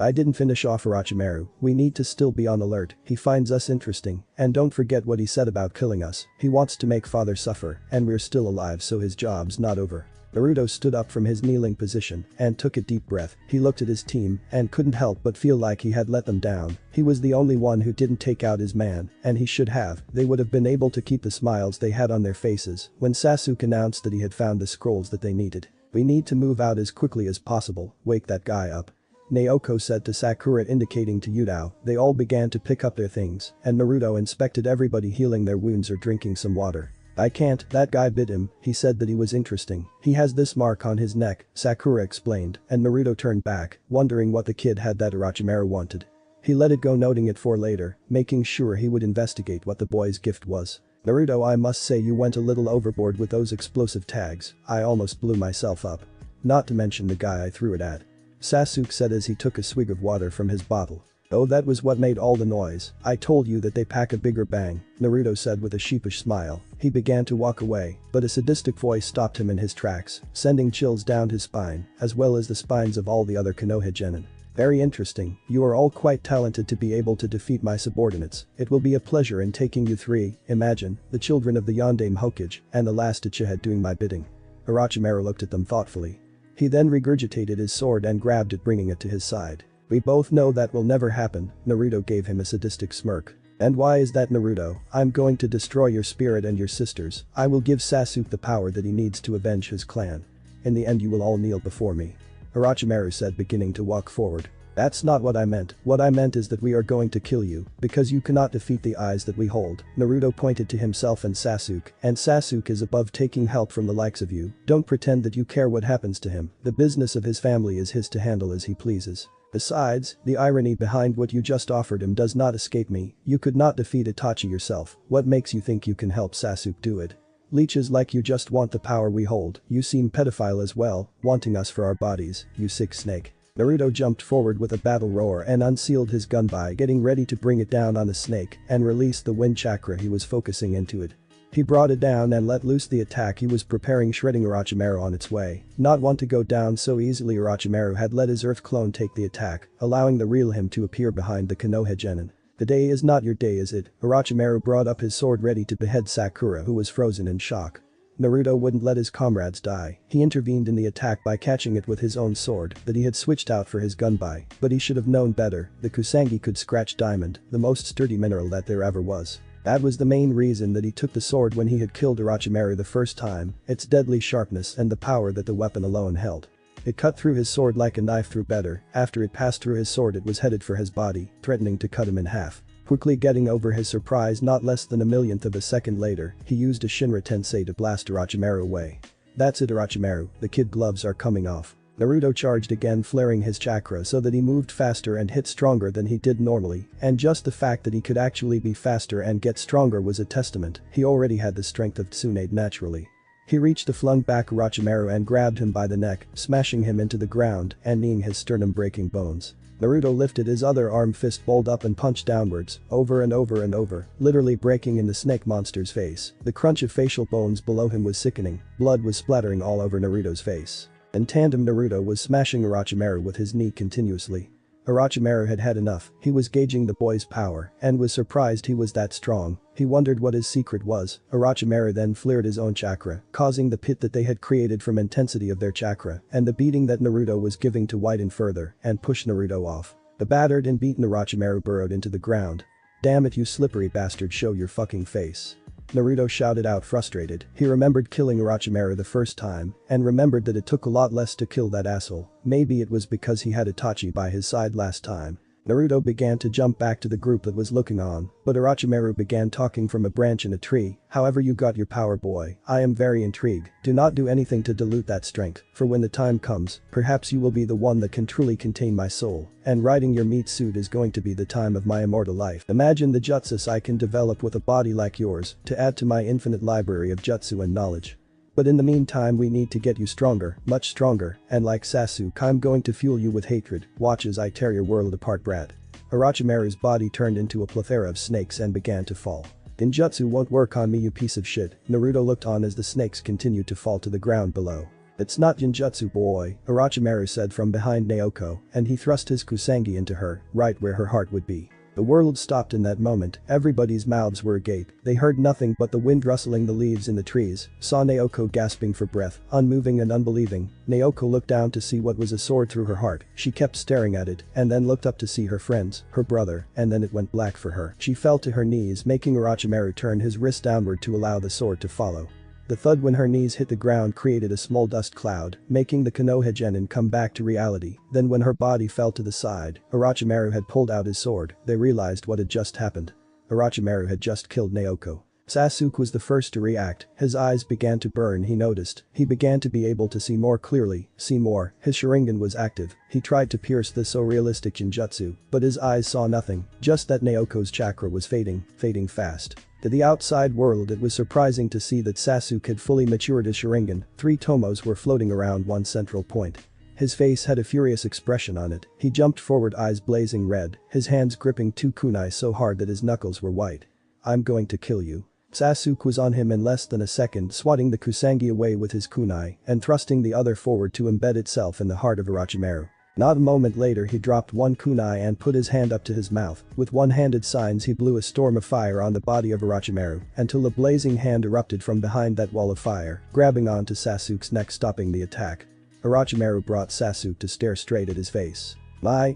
I didn't finish off Orochimaru, we need to still be on alert, he finds us interesting, and don't forget what he said about killing us, he wants to make father suffer, and we're still alive so his job's not over. Naruto stood up from his kneeling position and took a deep breath. He looked at his team and couldn't help but feel like he had let them down. He was the only one who didn't take out his man, and he should have. They would have been able to keep the smiles they had on their faces when Sasuke announced that he had found the scrolls that they needed. We need to move out as quickly as possible, wake that guy up. Naoko said to Sakura, indicating to Yudao. They all began to pick up their things, and Naruto inspected everybody healing their wounds or drinking some water. I can't, that guy bit him, he said that he was interesting. He has this mark on his neck, Sakura explained, and Naruto turned back, wondering what the kid had that Orochimaru wanted. He let it go, noting it for later, making sure he would investigate what the boy's gift was. Naruto, I must say you went a little overboard with those explosive tags, I almost blew myself up. Not to mention the guy I threw it at. Sasuke said as he took a swig of water from his bottle. Oh, that was what made all the noise. I told you that they pack a bigger bang, Naruto said with a sheepish smile. He began to walk away, but a sadistic voice stopped him in his tracks, sending chills down his spine, as well as the spines of all the other Konoha genin. Very interesting, you are all quite talented to be able to defeat my subordinates. It will be a pleasure in taking you three, imagine, the children of the Yondaime Hokage, and the last Uchiha doing my bidding. Orochimaru looked at them thoughtfully. He then regurgitated his sword and grabbed it, bringing it to his side. We both know that will never happen, Naruto gave him a sadistic smirk. And why is that, Naruto? I'm going to destroy your spirit and your sisters. I will give Sasuke the power that he needs to avenge his clan. In the end you will all kneel before me. Orochimaru said, beginning to walk forward. That's not what I meant. What I meant is that we are going to kill you, because you cannot defeat the eyes that we hold. Naruto pointed to himself and Sasuke is above taking help from the likes of you. Don't pretend that you care what happens to him. The business of his family is his to handle as he pleases. Besides, the irony behind what you just offered him does not escape me. You could not defeat Itachi yourself. What makes you think you can help Sasuke do it? Leeches like you just want the power we hold. You seem pedophile as well, wanting us for our bodies, you sick snake. Naruto jumped forward with a battle roar and unsealed his gunbai, getting ready to bring it down on the snake and release the wind chakra he was focusing into it. He brought it down and let loose the attack he was preparing, shredding Orochimaru on its way. Not want to go down so easily, Orochimaru had let his earth clone take the attack, allowing the real him to appear behind the Konoha genin. The day is not your day, is it? Orochimaru brought up his sword ready to behead Sakura, who was frozen in shock. Naruto wouldn't let his comrades die. He intervened in the attack by catching it with his own sword that he had switched out for his gunbai, but he should have known better. The Kusanagi could scratch diamond, the most sturdy mineral that there ever was. That was the main reason that he took the sword when he had killed Orochimaru the first time, its deadly sharpness and the power that the weapon alone held. It cut through his sword like a knife through butter. After it passed through his sword, it was headed for his body, threatening to cut him in half. Quickly getting over his surprise, not less than a millionth of a second later, he used a Shinra Tensei to blast Orochimaru away. That's it, Orochimaru, the kid gloves are coming off. Naruto charged again, flaring his chakra so that he moved faster and hit stronger than he did normally, and just the fact that he could actually be faster and get stronger was a testament. He already had the strength of Tsunade naturally. He reached the flung back Orochimaru and grabbed him by the neck, smashing him into the ground and kneeing his sternum, breaking bones. Naruto lifted his other arm, fist balled up, and punched downwards, over and over and over, literally breaking in the snake monster's face. The crunch of facial bones below him was sickening. Blood was splattering all over Naruto's face. In tandem, Naruto was smashing Orochimaru with his knee continuously. Orochimaru had had enough. He was gauging the boy's power and was surprised he was that strong. He wondered what his secret was. Orochimaru then flared his own chakra, causing the pit that they had created from intensity of their chakra and the beating that Naruto was giving to widen further and push Naruto off. The battered and beaten Orochimaru burrowed into the ground. Damn it, you slippery bastard, show your fucking face. Naruto shouted out, frustrated. He remembered killing Orochimaru the first time and remembered that it took a lot less to kill that asshole. Maybe it was because he had Itachi by his side last time. Naruto began to jump back to the group that was looking on, but Orochimaru began talking from a branch in a tree. However you got your power, boy, I am very intrigued. Do not do anything to dilute that strength, for when the time comes, perhaps you will be the one that can truly contain my soul, and riding your meat suit is going to be the time of my immortal life. Imagine the jutsus I can develop with a body like yours to add to my infinite library of jutsu and knowledge. But in the meantime we need to get you stronger, much stronger, and like Sasuke I'm going to fuel you with hatred. Watch as I tear your world apart, brat. Orochimaru's body turned into a plethora of snakes and began to fall. Ninjutsu won't work on me, you piece of shit. Naruto looked on as the snakes continued to fall to the ground below. "It's not Genjutsu boy," Orochimaru said from behind Naoko, and he thrust his Kusanagi into her, right where her heart would be. The world stopped in that moment, everybody's mouths were agape, they heard nothing but the wind rustling the leaves in the trees, saw Naoko gasping for breath, unmoving and unbelieving. Naoko looked down to see what was a sword through her heart, she kept staring at it, and then looked up to see her friends, her brother, and then it went black for her. She fell to her knees, making Orochimaru turn his wrist downward to allow the sword to follow. The thud when her knees hit the ground created a small dust cloud, making the Konoha Genin come back to reality. Then when her body fell to the side, Orochimaru had pulled out his sword. They realized what had just happened. Orochimaru had just killed Naoko. Sasuke was the first to react, his eyes began to burn. He noticed, he began to be able to see more clearly, see more. His Sharingan was active, he tried to pierce the so realistic Genjutsu, but his eyes saw nothing, just that Naoko's chakra was fading fast. To the outside world it was surprising to see that Sasuke had fully matured his Sharingan, 3 tomos were floating around one central point. His face had a furious expression on it, he jumped forward, eyes blazing red, his hands gripping 2 kunai so hard that his knuckles were white. "I'm going to kill you." Sasuke was on him in less than a second, swatting the Kusanagi away with his kunai and thrusting the other forward to embed itself in the heart of Orochimaru. Not a moment later he dropped one kunai and put his hand up to his mouth. With one-handed signs he blew a storm of fire on the body of Orochimaru until a blazing hand erupted from behind that wall of fire, grabbing onto Sasuke's neck, stopping the attack. Orochimaru brought Sasuke to stare straight at his face. My,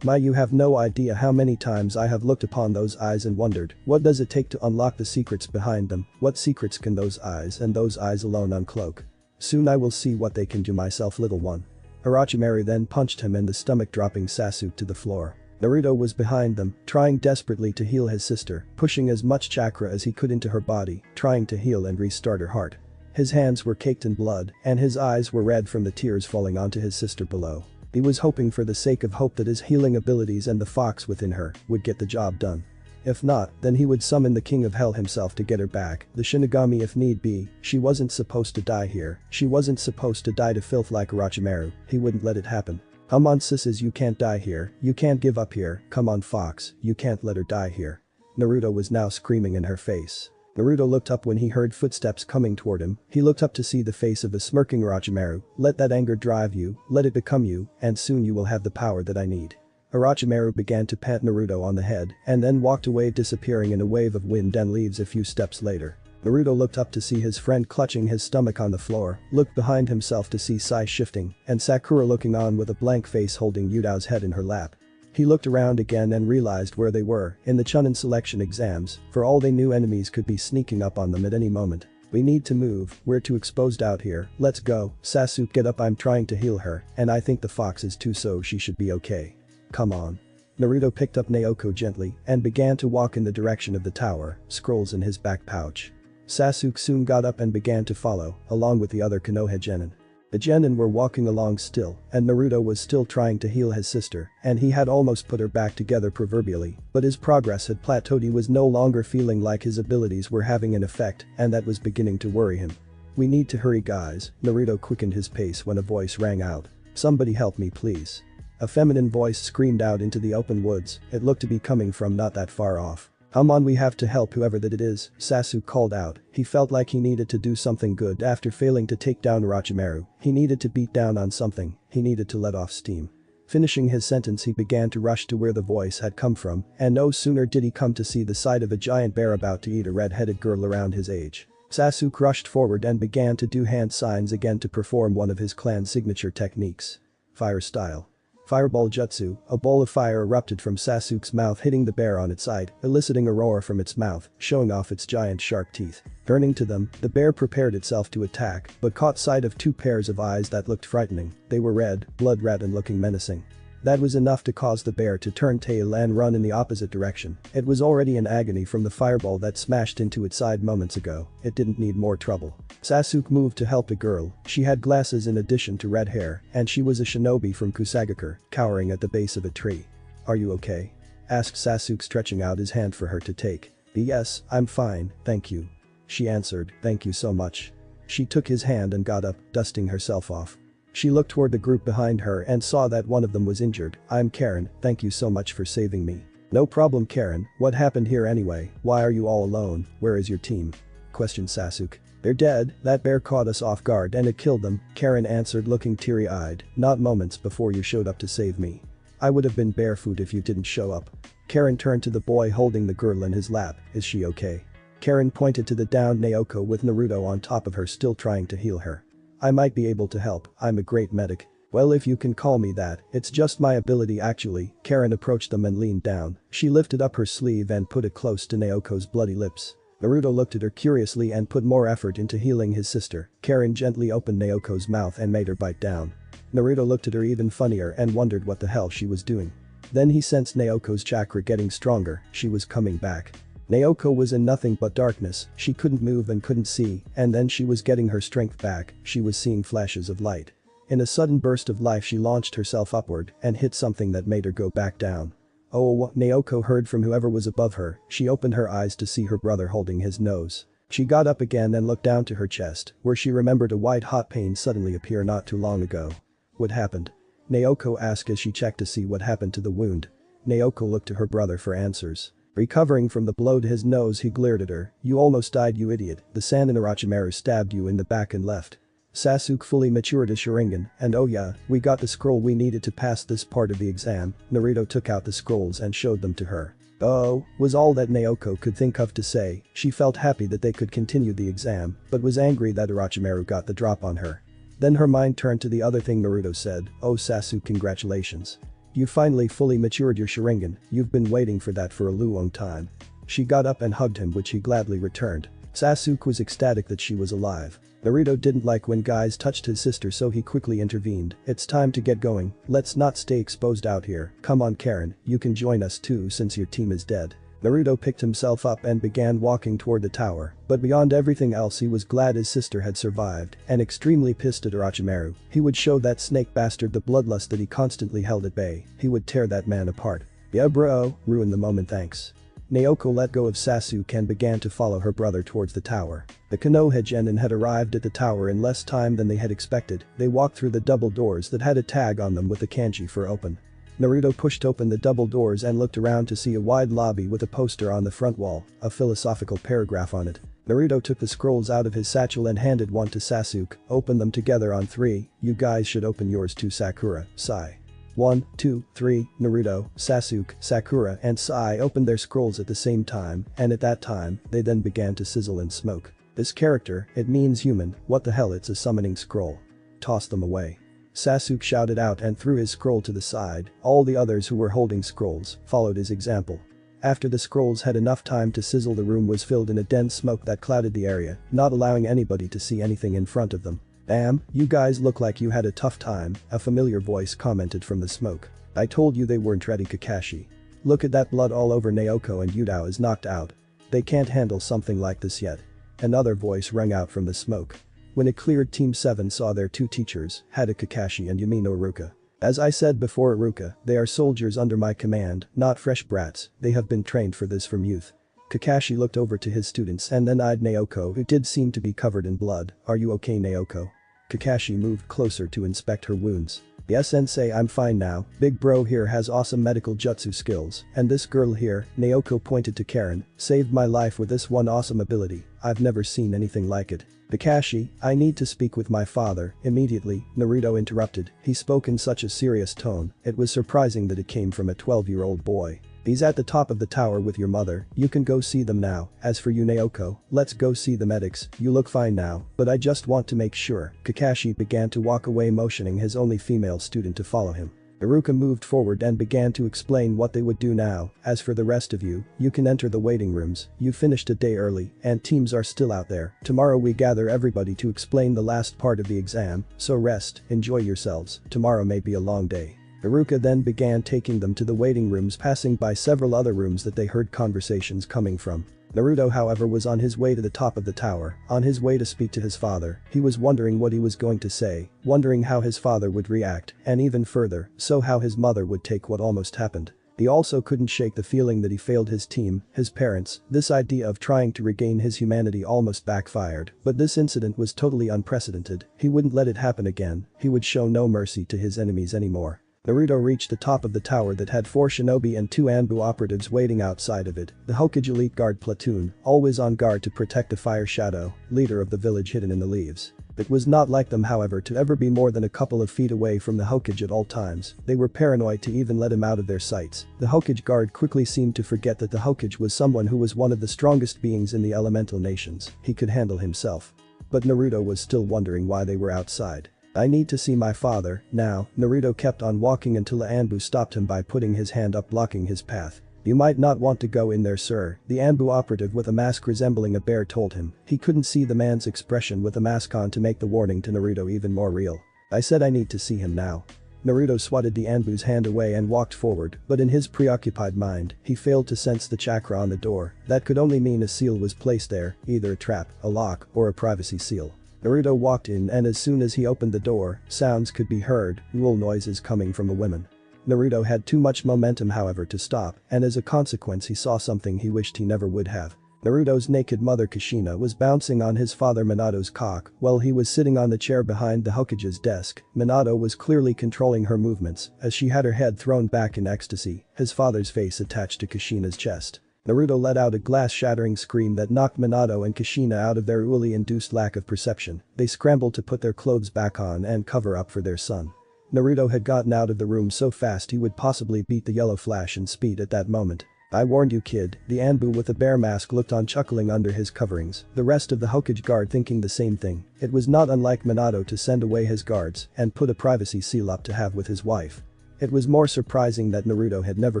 you have no idea how many times I have looked upon those eyes and wondered, what does it take to unlock the secrets behind them? What secrets can those eyes and those eyes alone uncloak? Soon I will see what they can do, myself, little one. Orochimaru then punched him in the stomach, dropping Sasuke to the floor. Naruto was behind them, trying desperately to heal his sister, pushing as much chakra as he could into her body, trying to heal and restart her heart. His hands were caked in blood, and his eyes were red from the tears falling onto his sister below. He was hoping for the sake of hope that his healing abilities and the fox within her would get the job done. If not, then he would summon the King of Hell himself to get her back, the Shinigami if need be. She wasn't supposed to die here, she wasn't supposed to die to filth like Orochimaru, he wouldn't let it happen. Come on sisses, you can't die here, you can't give up here, come on fox, you can't let her die here. Naruto was now screaming in her face. Naruto looked up when he heard footsteps coming toward him, he looked up to see the face of a smirking Orochimaru. Let that anger drive you, let it become you, and soon you will have the power that I need. Orochimaru began to pat Naruto on the head and then walked away, disappearing in a wave of wind and leaves a few steps later. Naruto looked up to see his friend clutching his stomach on the floor, looked behind himself to see Sai shifting, and Sakura looking on with a blank face holding Yudao's head in her lap. He looked around again and realized where they were, in the Chunin selection exams. For all they knew, enemies could be sneaking up on them at any moment. We need to move, we're too exposed out here, let's go. Sasuke, get up, I'm trying to heal her, and I think the fox is too, so she should be okay. Come on. Naruto picked up Naoko gently and began to walk in the direction of the tower, scrolls in his back pouch. Sasuke soon got up and began to follow, along with the other Konoha Genin. The Genin were walking along still, and Naruto was still trying to heal his sister, and he had almost put her back together proverbially, but his progress had plateaued. He was no longer feeling like his abilities were having an effect, and that was beginning to worry him. We need to hurry, guys. Naruto quickened his pace when a voice rang out. Somebody help me, please. A feminine voice screamed out into the open woods, it looked to be coming from not that far off. Come on, we have to help whoever that it is, Sasuke called out. He felt like he needed to do something good after failing to take down Orochimaru. He needed to beat down on something, he needed to let off steam. Finishing his sentence, he began to rush to where the voice had come from, and no sooner did he come to see the sight of a giant bear about to eat a red-headed girl around his age. Sasuke rushed forward and began to do hand signs again to perform one of his clan's signature techniques. Fire style. Fireball Jutsu, a ball of fire erupted from Sasuke's mouth, hitting the bear on its side, eliciting a roar from its mouth, showing off its giant sharp teeth. Turning to them, the bear prepared itself to attack, but caught sight of 2 pairs of eyes that looked frightening. They were red, blood-red and looking menacing. That was enough to cause the bear to turn tail and run in the opposite direction. It was already in agony from the fireball that smashed into its side moments ago. It didn't need more trouble. Sasuke moved to help the girl. She had glasses in addition to red hair, and she was a shinobi from Kusagakure, cowering at the base of a tree. Are you okay? Asked Sasuke, stretching out his hand for her to take. Yes, I'm fine, thank you. She answered, thank you so much. She took his hand and got up, dusting herself off. She looked toward the group behind her and saw that one of them was injured. I'm Karen, thank you so much for saving me. No problem, Karen, what happened here anyway? Why are you all alone? Where is your team? Questioned Sasuke. They're dead, that bear caught us off guard and it killed them, Karen answered looking teary-eyed, not moments before you showed up to save me. I would have been barefoot if you didn't show up. Karen turned to the boy holding the girl in his lap, is she okay? Karen pointed to the downed Naoko with Naruto on top of her still trying to heal her. I might be able to help, I'm a great medic. Well, if you can call me that, it's just my ability actually. Karen approached them and leaned down. She lifted up her sleeve and put it close to Naoko's bloody lips. Naruto looked at her curiously and put more effort into healing his sister. Karen gently opened Naoko's mouth and made her bite down. Naruto looked at her even funnier and wondered what the hell she was doing. Then he sensed Naoko's chakra getting stronger, she was coming back. Naoko was in nothing but darkness, she couldn't move and couldn't see, and then she was getting her strength back, she was seeing flashes of light. In a sudden burst of life she launched herself upward and hit something that made her go back down. Oh, Naoko heard from whoever was above her, she opened her eyes to see her brother holding his nose. She got up again and looked down to her chest, where she remembered a white hot pain suddenly appear not too long ago. What happened? Naoko asked as she checked to see what happened to the wound. Naoko looked to her brother for answers. Recovering from the blow to his nose he glared at her, you almost died you idiot, the sand in Orochimaru stabbed you in the back and left. Sasuke fully matured his Sharingan, and oh yeah, we got the scroll we needed to pass this part of the exam. Naruto took out the scrolls and showed them to her. Oh, was all that Naoko could think of to say. She felt happy that they could continue the exam, but was angry that Orochimaru got the drop on her. Then her mind turned to the other thing Naruto said, oh Sasuke, congratulations. You finally fully matured your Sharingan, you've been waiting for that for a long time. She got up and hugged him, which he gladly returned. Sasuke was ecstatic that she was alive. Naruto didn't like when guys touched his sister, so he quickly intervened. It's time to get going, let's not stay exposed out here, come on Karen, you can join us too since your team is dead. Naruto picked himself up and began walking toward the tower, but beyond everything else he was glad his sister had survived and extremely pissed at Orochimaru. He would show that snake bastard the bloodlust that he constantly held at bay, he would tear that man apart. Yeah bro, ruin the moment thanks. Naoko let go of Sasuke and began to follow her brother towards the tower. The Konoha Genin had arrived at the tower in less time than they had expected. They walked through the double doors that had a tag on them with the kanji for open. Naruto pushed open the double doors and looked around to see a wide lobby with a poster on the front wall, a philosophical paragraph on it. Naruto took the scrolls out of his satchel and handed one to Sasuke, opened them together on 3, you guys should open yours too Sakura, Sai. 1, 2, 3, Naruto, Sasuke, Sakura and Sai opened their scrolls at the same time, and at that time, they then began to sizzle in smoke. This character, it means human, what the hell, it's a summoning scroll. Toss them away. Sasuke shouted out and threw his scroll to the side, all the others who were holding scrolls followed his example. After the scrolls had enough time to sizzle, the room was filled in a dense smoke that clouded the area, not allowing anybody to see anything in front of them. Damn, you guys look like you had a tough time, a familiar voice commented from the smoke. I told you they weren't ready Kakashi. Look at that blood all over Naoko and Yudao is knocked out. They can't handle something like this yet. Another voice rang out from the smoke. When it cleared, Team 7 saw their two teachers, Hada Kakashi and Yamino Iruka. As I said before Iruka, they are soldiers under my command, not fresh brats, they have been trained for this from youth. Kakashi looked over to his students and then eyed Naoko, who did seem to be covered in blood. Are you okay Naoko? Kakashi moved closer to inspect her wounds. Yes sensei, I'm fine now, big bro here has awesome medical jutsu skills, and this girl here, Naoko pointed to Karen, saved my life with this one awesome ability, I've never seen anything like it. Kakashi, I need to speak with my father, immediately, Naruto interrupted, he spoke in such a serious tone, it was surprising that it came from a 12-year-old boy. He's at the top of the tower with your mother, you can go see them now, as for you Naoko, let's go see the medics, you look fine now, but I just want to make sure. Kakashi began to walk away motioning his only female student to follow him. Iruka moved forward and began to explain what they would do now, as for the rest of you, you can enter the waiting rooms, you finished a day early, and teams are still out there, tomorrow we gather everybody to explain the last part of the exam, so rest, enjoy yourselves, tomorrow may be a long day. Iruka then began taking them to the waiting rooms, passing by several other rooms that they heard conversations coming from. Naruto however was on his way to the top of the tower, on his way to speak to his father, he was wondering what he was going to say, wondering how his father would react, and even further, so how his mother would take what almost happened. He also couldn't shake the feeling that he failed his team, his parents, this idea of trying to regain his humanity almost backfired, but this incident was totally unprecedented, he wouldn't let it happen again, he would show no mercy to his enemies anymore. Naruto reached the top of the tower that had 4 shinobi and 2 Anbu operatives waiting outside of it, the Hokage Elite Guard platoon, always on guard to protect the Fire Shadow, leader of the village hidden in the leaves. It was not like them, however, to ever be more than a couple of feet away from the Hokage at all times. They were paranoid to even let him out of their sights. The Hokage guard quickly seemed to forget that the Hokage was someone who was one of the strongest beings in the elemental nations. He could handle himself. But Naruto was still wondering why they were outside. I need to see my father, now. Naruto kept on walking until the Anbu stopped him by putting his hand up blocking his path. You might not want to go in there, sir, the Anbu operative with a mask resembling a bear told him. He couldn't see the man's expression with the mask on to make the warning to Naruto even more real. I said I need to see him now. Naruto swatted the Anbu's hand away and walked forward, but in his preoccupied mind, he failed to sense the chakra on the door. That could only mean a seal was placed there, either a trap, a lock, or a privacy seal. Naruto walked in, and as soon as he opened the door, sounds could be heard, wool noises coming from a woman. Naruto had too much momentum, however, to stop, and as a consequence he saw something he wished he never would have. Naruto's naked mother Kushina was bouncing on his father Minato's cock while he was sitting on the chair behind the Hokage's desk. Minato was clearly controlling her movements as she had her head thrown back in ecstasy, his father's face attached to Kushina's chest. Naruto let out a glass-shattering scream that knocked Minato and Kushina out of their Uli-induced lack of perception. They scrambled to put their clothes back on and cover up for their son. Naruto had gotten out of the room so fast he would possibly beat the yellow flash in speed at that moment. I warned you, kid, the Anbu with the bear mask looked on chuckling under his coverings, the rest of the Hokage guard thinking the same thing. It was not unlike Minato to send away his guards and put a privacy seal up to have with his wife. It was more surprising that Naruto had never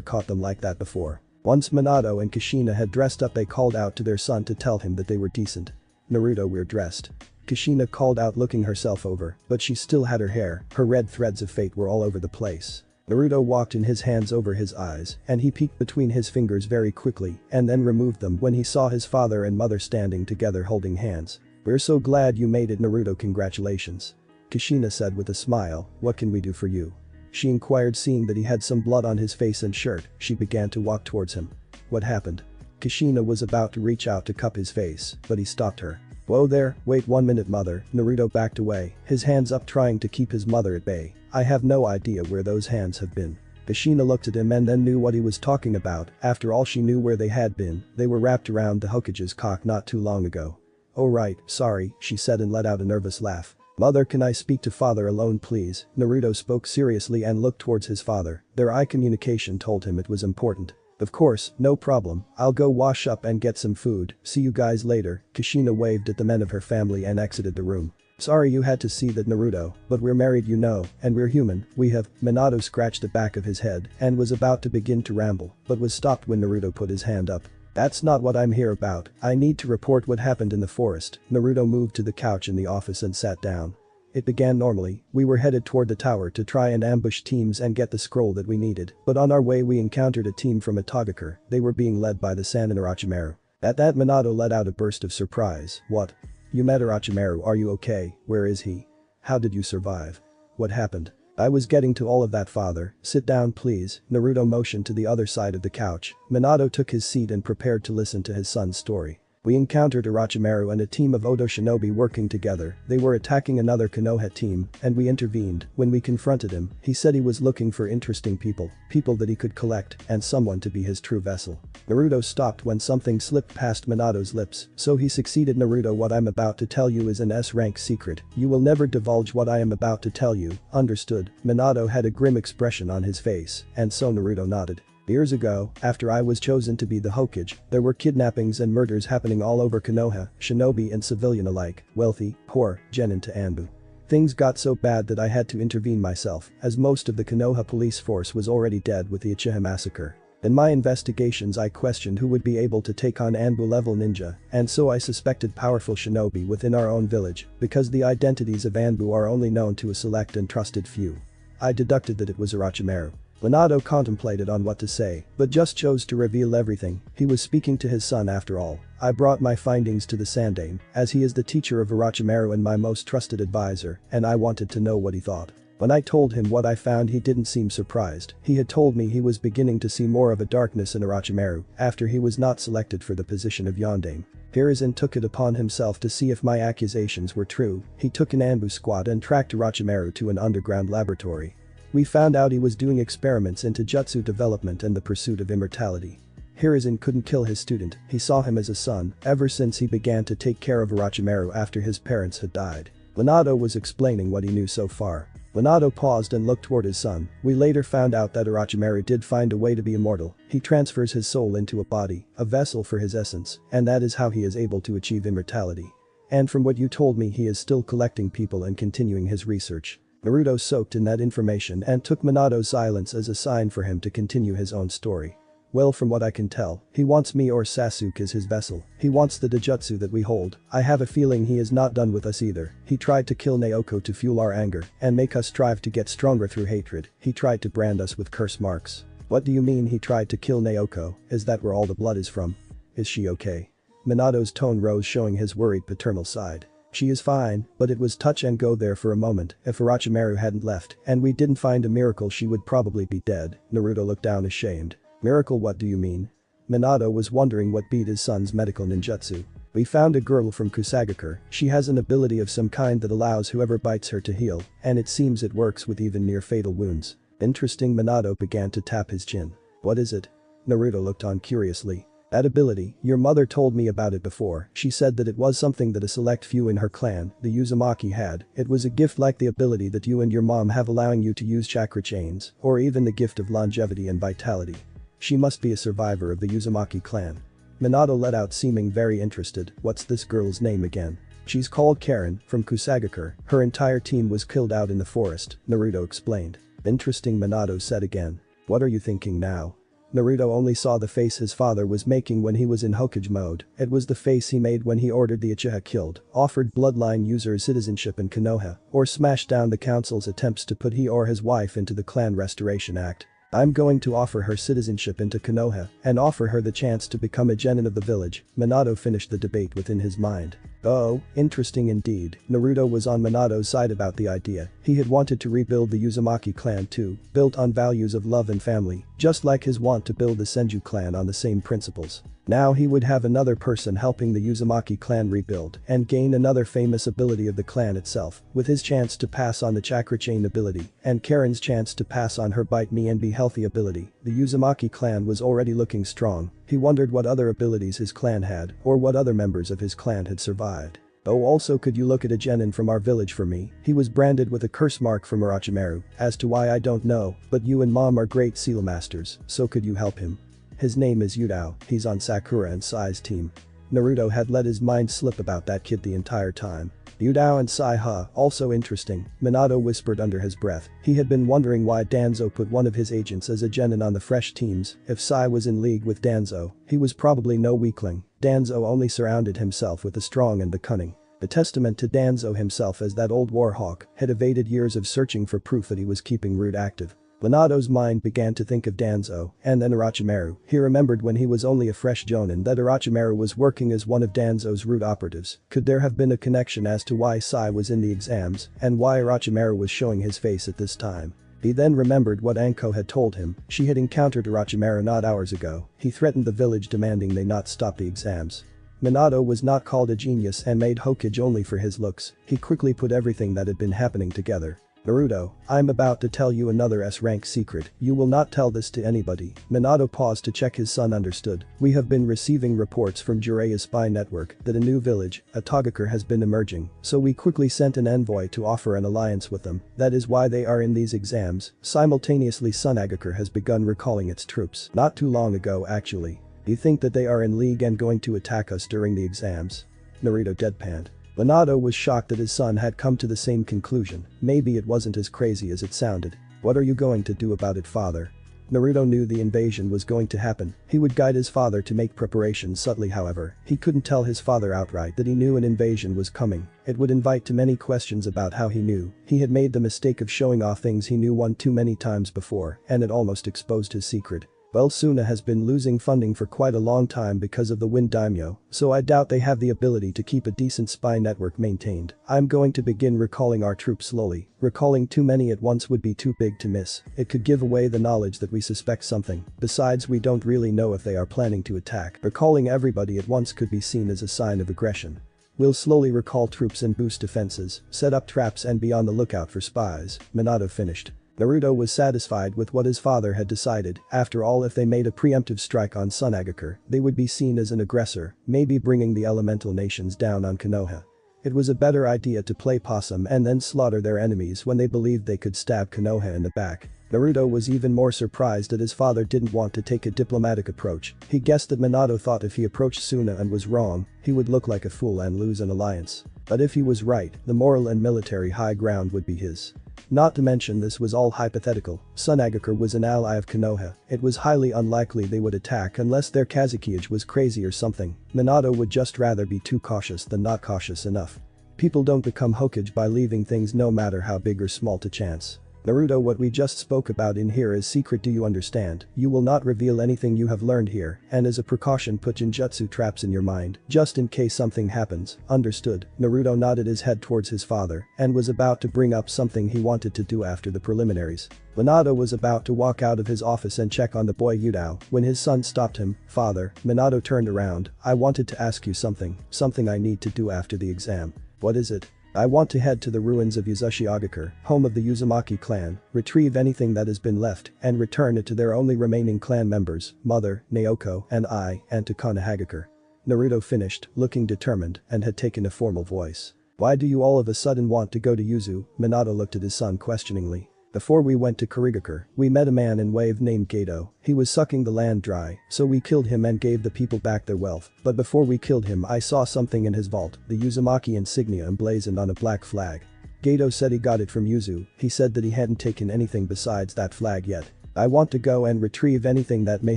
caught them like that before. Once Minato and Kushina had dressed up, they called out to their son to tell him that they were decent. Naruto, we're dressed. Kushina called out, looking herself over, but she still had her hair, her red threads of fate were all over the place. Naruto walked in, his hands over his eyes, and he peeked between his fingers very quickly and then removed them when he saw his father and mother standing together holding hands. We're so glad you made it, Naruto, congratulations. Kushina said with a smile, what can we do for you? She inquired, seeing that he had some blood on his face and shirt. She began to walk towards him. What happened? Kushina was about to reach out to cup his face, but he stopped her. Whoa there, wait 1 minute, mother. Naruto backed away, his hands up trying to keep his mother at bay. I have no idea where those hands have been. Kushina looked at him and then knew what he was talking about. After all, she knew where they had been. They were wrapped around the Hokage's cock not too long ago. Oh right, sorry, she said and let out a nervous laugh. Mother, can I speak to father alone, please? Naruto spoke seriously and looked towards his father. Their eye communication told him it was important. Of course, no problem, I'll go wash up and get some food, see you guys later. Kushina waved at the men of her family and exited the room. Sorry you had to see that, Naruto, but we're married, you know, and we're human, we have. Minato scratched the back of his head and was about to begin to ramble, but was stopped when Naruto put his hand up. That's not what I'm here about, I need to report what happened in the forest. Naruto moved to the couch in the office and sat down. It began normally, we were headed toward the tower to try and ambush teams and get the scroll that we needed, but on our way we encountered a team from Itagakure. They were being led by the Sannin Orochimaru. At that, Minato let out a burst of surprise. What? You met Orochimaru, are you okay? Where is he? How did you survive? What happened? I was getting to all of that, father. Sit down please. Naruto motioned to the other side of the couch. Minato took his seat and prepared to listen to his son's story. We encountered Orochimaru and a team of Odo shinobi working together. They were attacking another Konoha team, and we intervened. When we confronted him, he said he was looking for interesting people that he could collect, and someone to be his true vessel. Naruto stopped when something slipped past Minato's lips, so he succeeded. Naruto, what I'm about to tell you is an S-rank secret. You will never divulge what I am about to tell you, understood? Minato had a grim expression on his face, and so Naruto nodded. Years ago, after I was chosen to be the Hokage, there were kidnappings and murders happening all over Konoha, shinobi and civilian alike, wealthy, poor, genin to Anbu. Things got so bad that I had to intervene myself, as most of the Konoha police force was already dead with the Uchiha massacre. In my investigations I questioned who would be able to take on Anbu-level ninja, and so I suspected powerful shinobi within our own village, because the identities of Anbu are only known to a select and trusted few. I deducted that it was Orochimaru. Minato contemplated on what to say, but just chose to reveal everything. He was speaking to his son after all. I brought my findings to the Sandaime, as he is the teacher of Orochimaru and my most trusted advisor, and I wanted to know what he thought. When I told him what I found, he didn't seem surprised. He had told me he was beginning to see more of a darkness in Orochimaru after he was not selected for the position of Yondaime. Hiruzen took it upon himself to see if my accusations were true. He took an Anbu squad and tracked Orochimaru to an underground laboratory. We found out he was doing experiments into jutsu development and the pursuit of immortality. Hiruzen couldn't kill his student, he saw him as a son ever since he began to take care of Orochimaru after his parents had died. Minato was explaining what he knew so far. Minato paused and looked toward his son. We later found out that Orochimaru did find a way to be immortal. He transfers his soul into a body, a vessel for his essence, and that is how he is able to achieve immortality. And from what you told me, he is still collecting people and continuing his research. Naruto soaked in that information and took Minato's silence as a sign for him to continue his own story. Well, from what I can tell, he wants me or Sasuke as his vessel. He wants the Dojutsu that we hold. I have a feeling he is not done with us either. He tried to kill Naoko to fuel our anger and make us strive to get stronger through hatred. He tried to brand us with curse marks. What do you mean he tried to kill Naoko? Is that where all the blood is from? Is she okay? Minato's tone rose, showing his worried paternal side. She is fine, but it was touch and go there for a moment. If Orochimaru hadn't left and we didn't find a miracle, she would probably be dead. Naruto looked down ashamed. Miracle, what do you mean? Minato was wondering what beat his son's medical ninjutsu. We found a girl from Kusagakure. She has an ability of some kind that allows whoever bites her to heal, and it seems it works with even near fatal wounds. Interesting. Minato began to tap his chin. What is it? Naruto looked on curiously. That ability, your mother told me about it before. She said that it was something that a select few in her clan, the Uzumaki, had. It was a gift like the ability that you and your mom have, allowing you to use chakra chains, or even the gift of longevity and vitality. She must be a survivor of the Uzumaki clan. Minato let out, seeming very interested. What's this girl's name again? She's called Karen, from Kusagakure. Her entire team was killed out in the forest, Naruto explained. Interesting, Minato said again. What are you thinking now? Naruto only saw the face his father was making when he was in Hokage mode. It was the face he made when he ordered the Uchiha killed, offered bloodline users citizenship in Konoha, or smashed down the council's attempts to put he or his wife into the Clan Restoration Act. I'm going to offer her citizenship into Konoha and offer her the chance to become a genin of the village. Minato finished the debate within his mind. Oh, interesting indeed. Naruto was on Minato's side about the idea. He had wanted to rebuild the Uzumaki clan too, built on values of love and family, just like his want to build the Senju clan on the same principles. Now he would have another person helping the Uzumaki clan rebuild and gain another famous ability of the clan itself, with his chance to pass on the chakra chain ability and Karen's chance to pass on her bite me and be healthy ability. The Uzumaki clan was already looking strong. He wondered what other abilities his clan had or what other members of his clan had survived. Oh, also, could you look at a genin from our village for me? He was branded with a curse mark from Orochimaru. As to why, I don't know, but you and mom are great seal masters, so could you help him? His name is Yudao, he's on Sakura and Sai's team. Naruto had let his mind slip about that kid the entire time. Yudao and Sai, huh, also interesting, Minato whispered under his breath. He had been wondering why Danzo put one of his agents as a genin on the fresh teams. If Sai was in league with Danzo, he was probably no weakling. Danzo only surrounded himself with the strong and the cunning. A testament to Danzo himself, as that old warhawk had evaded years of searching for proof that he was keeping Root active. Minato's mind began to think of Danzo and then Orochimaru. He remembered when he was only a fresh jonin that Orochimaru was working as one of Danzo's Root operatives. Could there have been a connection as to why Sai was in the exams and why Orochimaru was showing his face at this time? He then remembered what Anko had told him. She had encountered Orochimaru not hours ago. He threatened the village, demanding they not stop the exams. Minato was not called a genius and made Hokage only for his looks. He quickly put everything that had been happening together. Naruto, I'm about to tell you another S-rank secret. You will not tell this to anybody. Minato paused to check his son understood. We have been receiving reports from Jiraiya's spy network that a new village, Atogakure, has been emerging, so we quickly sent an envoy to offer an alliance with them. That is why they are in these exams. Simultaneously, Sunagakure has begun recalling its troops. Not too long ago, actually. You think that they are in league and going to attack us during the exams? Naruto deadpanned. Minato was shocked that his son had come to the same conclusion. Maybe it wasn't as crazy as it sounded. What are you going to do about it, father? Naruto knew the invasion was going to happen. He would guide his father to make preparations subtly, however. He couldn't tell his father outright that he knew an invasion was coming. It would invite too many questions about how he knew. He had made the mistake of showing off things he knew one too many times before, and it almost exposed his secret. Well, Suna has been losing funding for quite a long time because of the Wind Daimyo, so I doubt they have the ability to keep a decent spy network maintained. I'm going to begin recalling our troops slowly. Recalling too many at once would be too big to miss. It could give away the knowledge that we suspect something. Besides, we don't really know if they are planning to attack. Recalling everybody at once could be seen as a sign of aggression. We'll slowly recall troops and boost defenses, set up traps and be on the lookout for spies, Minato finished. Naruto was satisfied with what his father had decided. After all, if they made a preemptive strike on Sunagakure, they would be seen as an aggressor, maybe bringing the elemental nations down on Konoha. It was a better idea to play possum and then slaughter their enemies when they believed they could stab Konoha in the back. Naruto was even more surprised that his father didn't want to take a diplomatic approach. He guessed that Minato thought if he approached Suna and was wrong, he would look like a fool and lose an alliance. But if he was right, the moral and military high ground would be his. Not to mention this was all hypothetical. Sunagakure was an ally of Konoha. It was highly unlikely they would attack unless their Kazekage was crazy or something. Minato would just rather be too cautious than not cautious enough. People don't become Hokage by leaving things no matter how big or small to chance. Naruto, what we just spoke about in here is secret, do you understand? You will not reveal anything you have learned here, and as a precaution put Genjutsu traps in your mind, just in case something happens, understood? Naruto nodded his head towards his father, and was about to bring up something he wanted to do after the preliminaries. Minato was about to walk out of his office and check on the boy Yudao, when his son stopped him. Father, Minato turned around, I wanted to ask you something I need to do after the exam. What is it? I want to head to the ruins of Uzushiogakure, home of the Uzumaki clan, retrieve anything that has been left, and return it to their only remaining clan members, Mother, Naoko, and I, and to Konohagakure. Naruto finished, looking determined, and had taken a formal voice. Why do you all of a sudden want to go to Yuzu? Minato looked at his son questioningly. Before we went to Kurigakure, we met a man in Wave named Geto. He was sucking the land dry, so we killed him and gave the people back their wealth. But before we killed him, I saw something in his vault, the Uzumaki insignia emblazoned on a black flag. Geto said he got it from Yuzu. He said that he hadn't taken anything besides that flag yet. I want to go and retrieve anything that may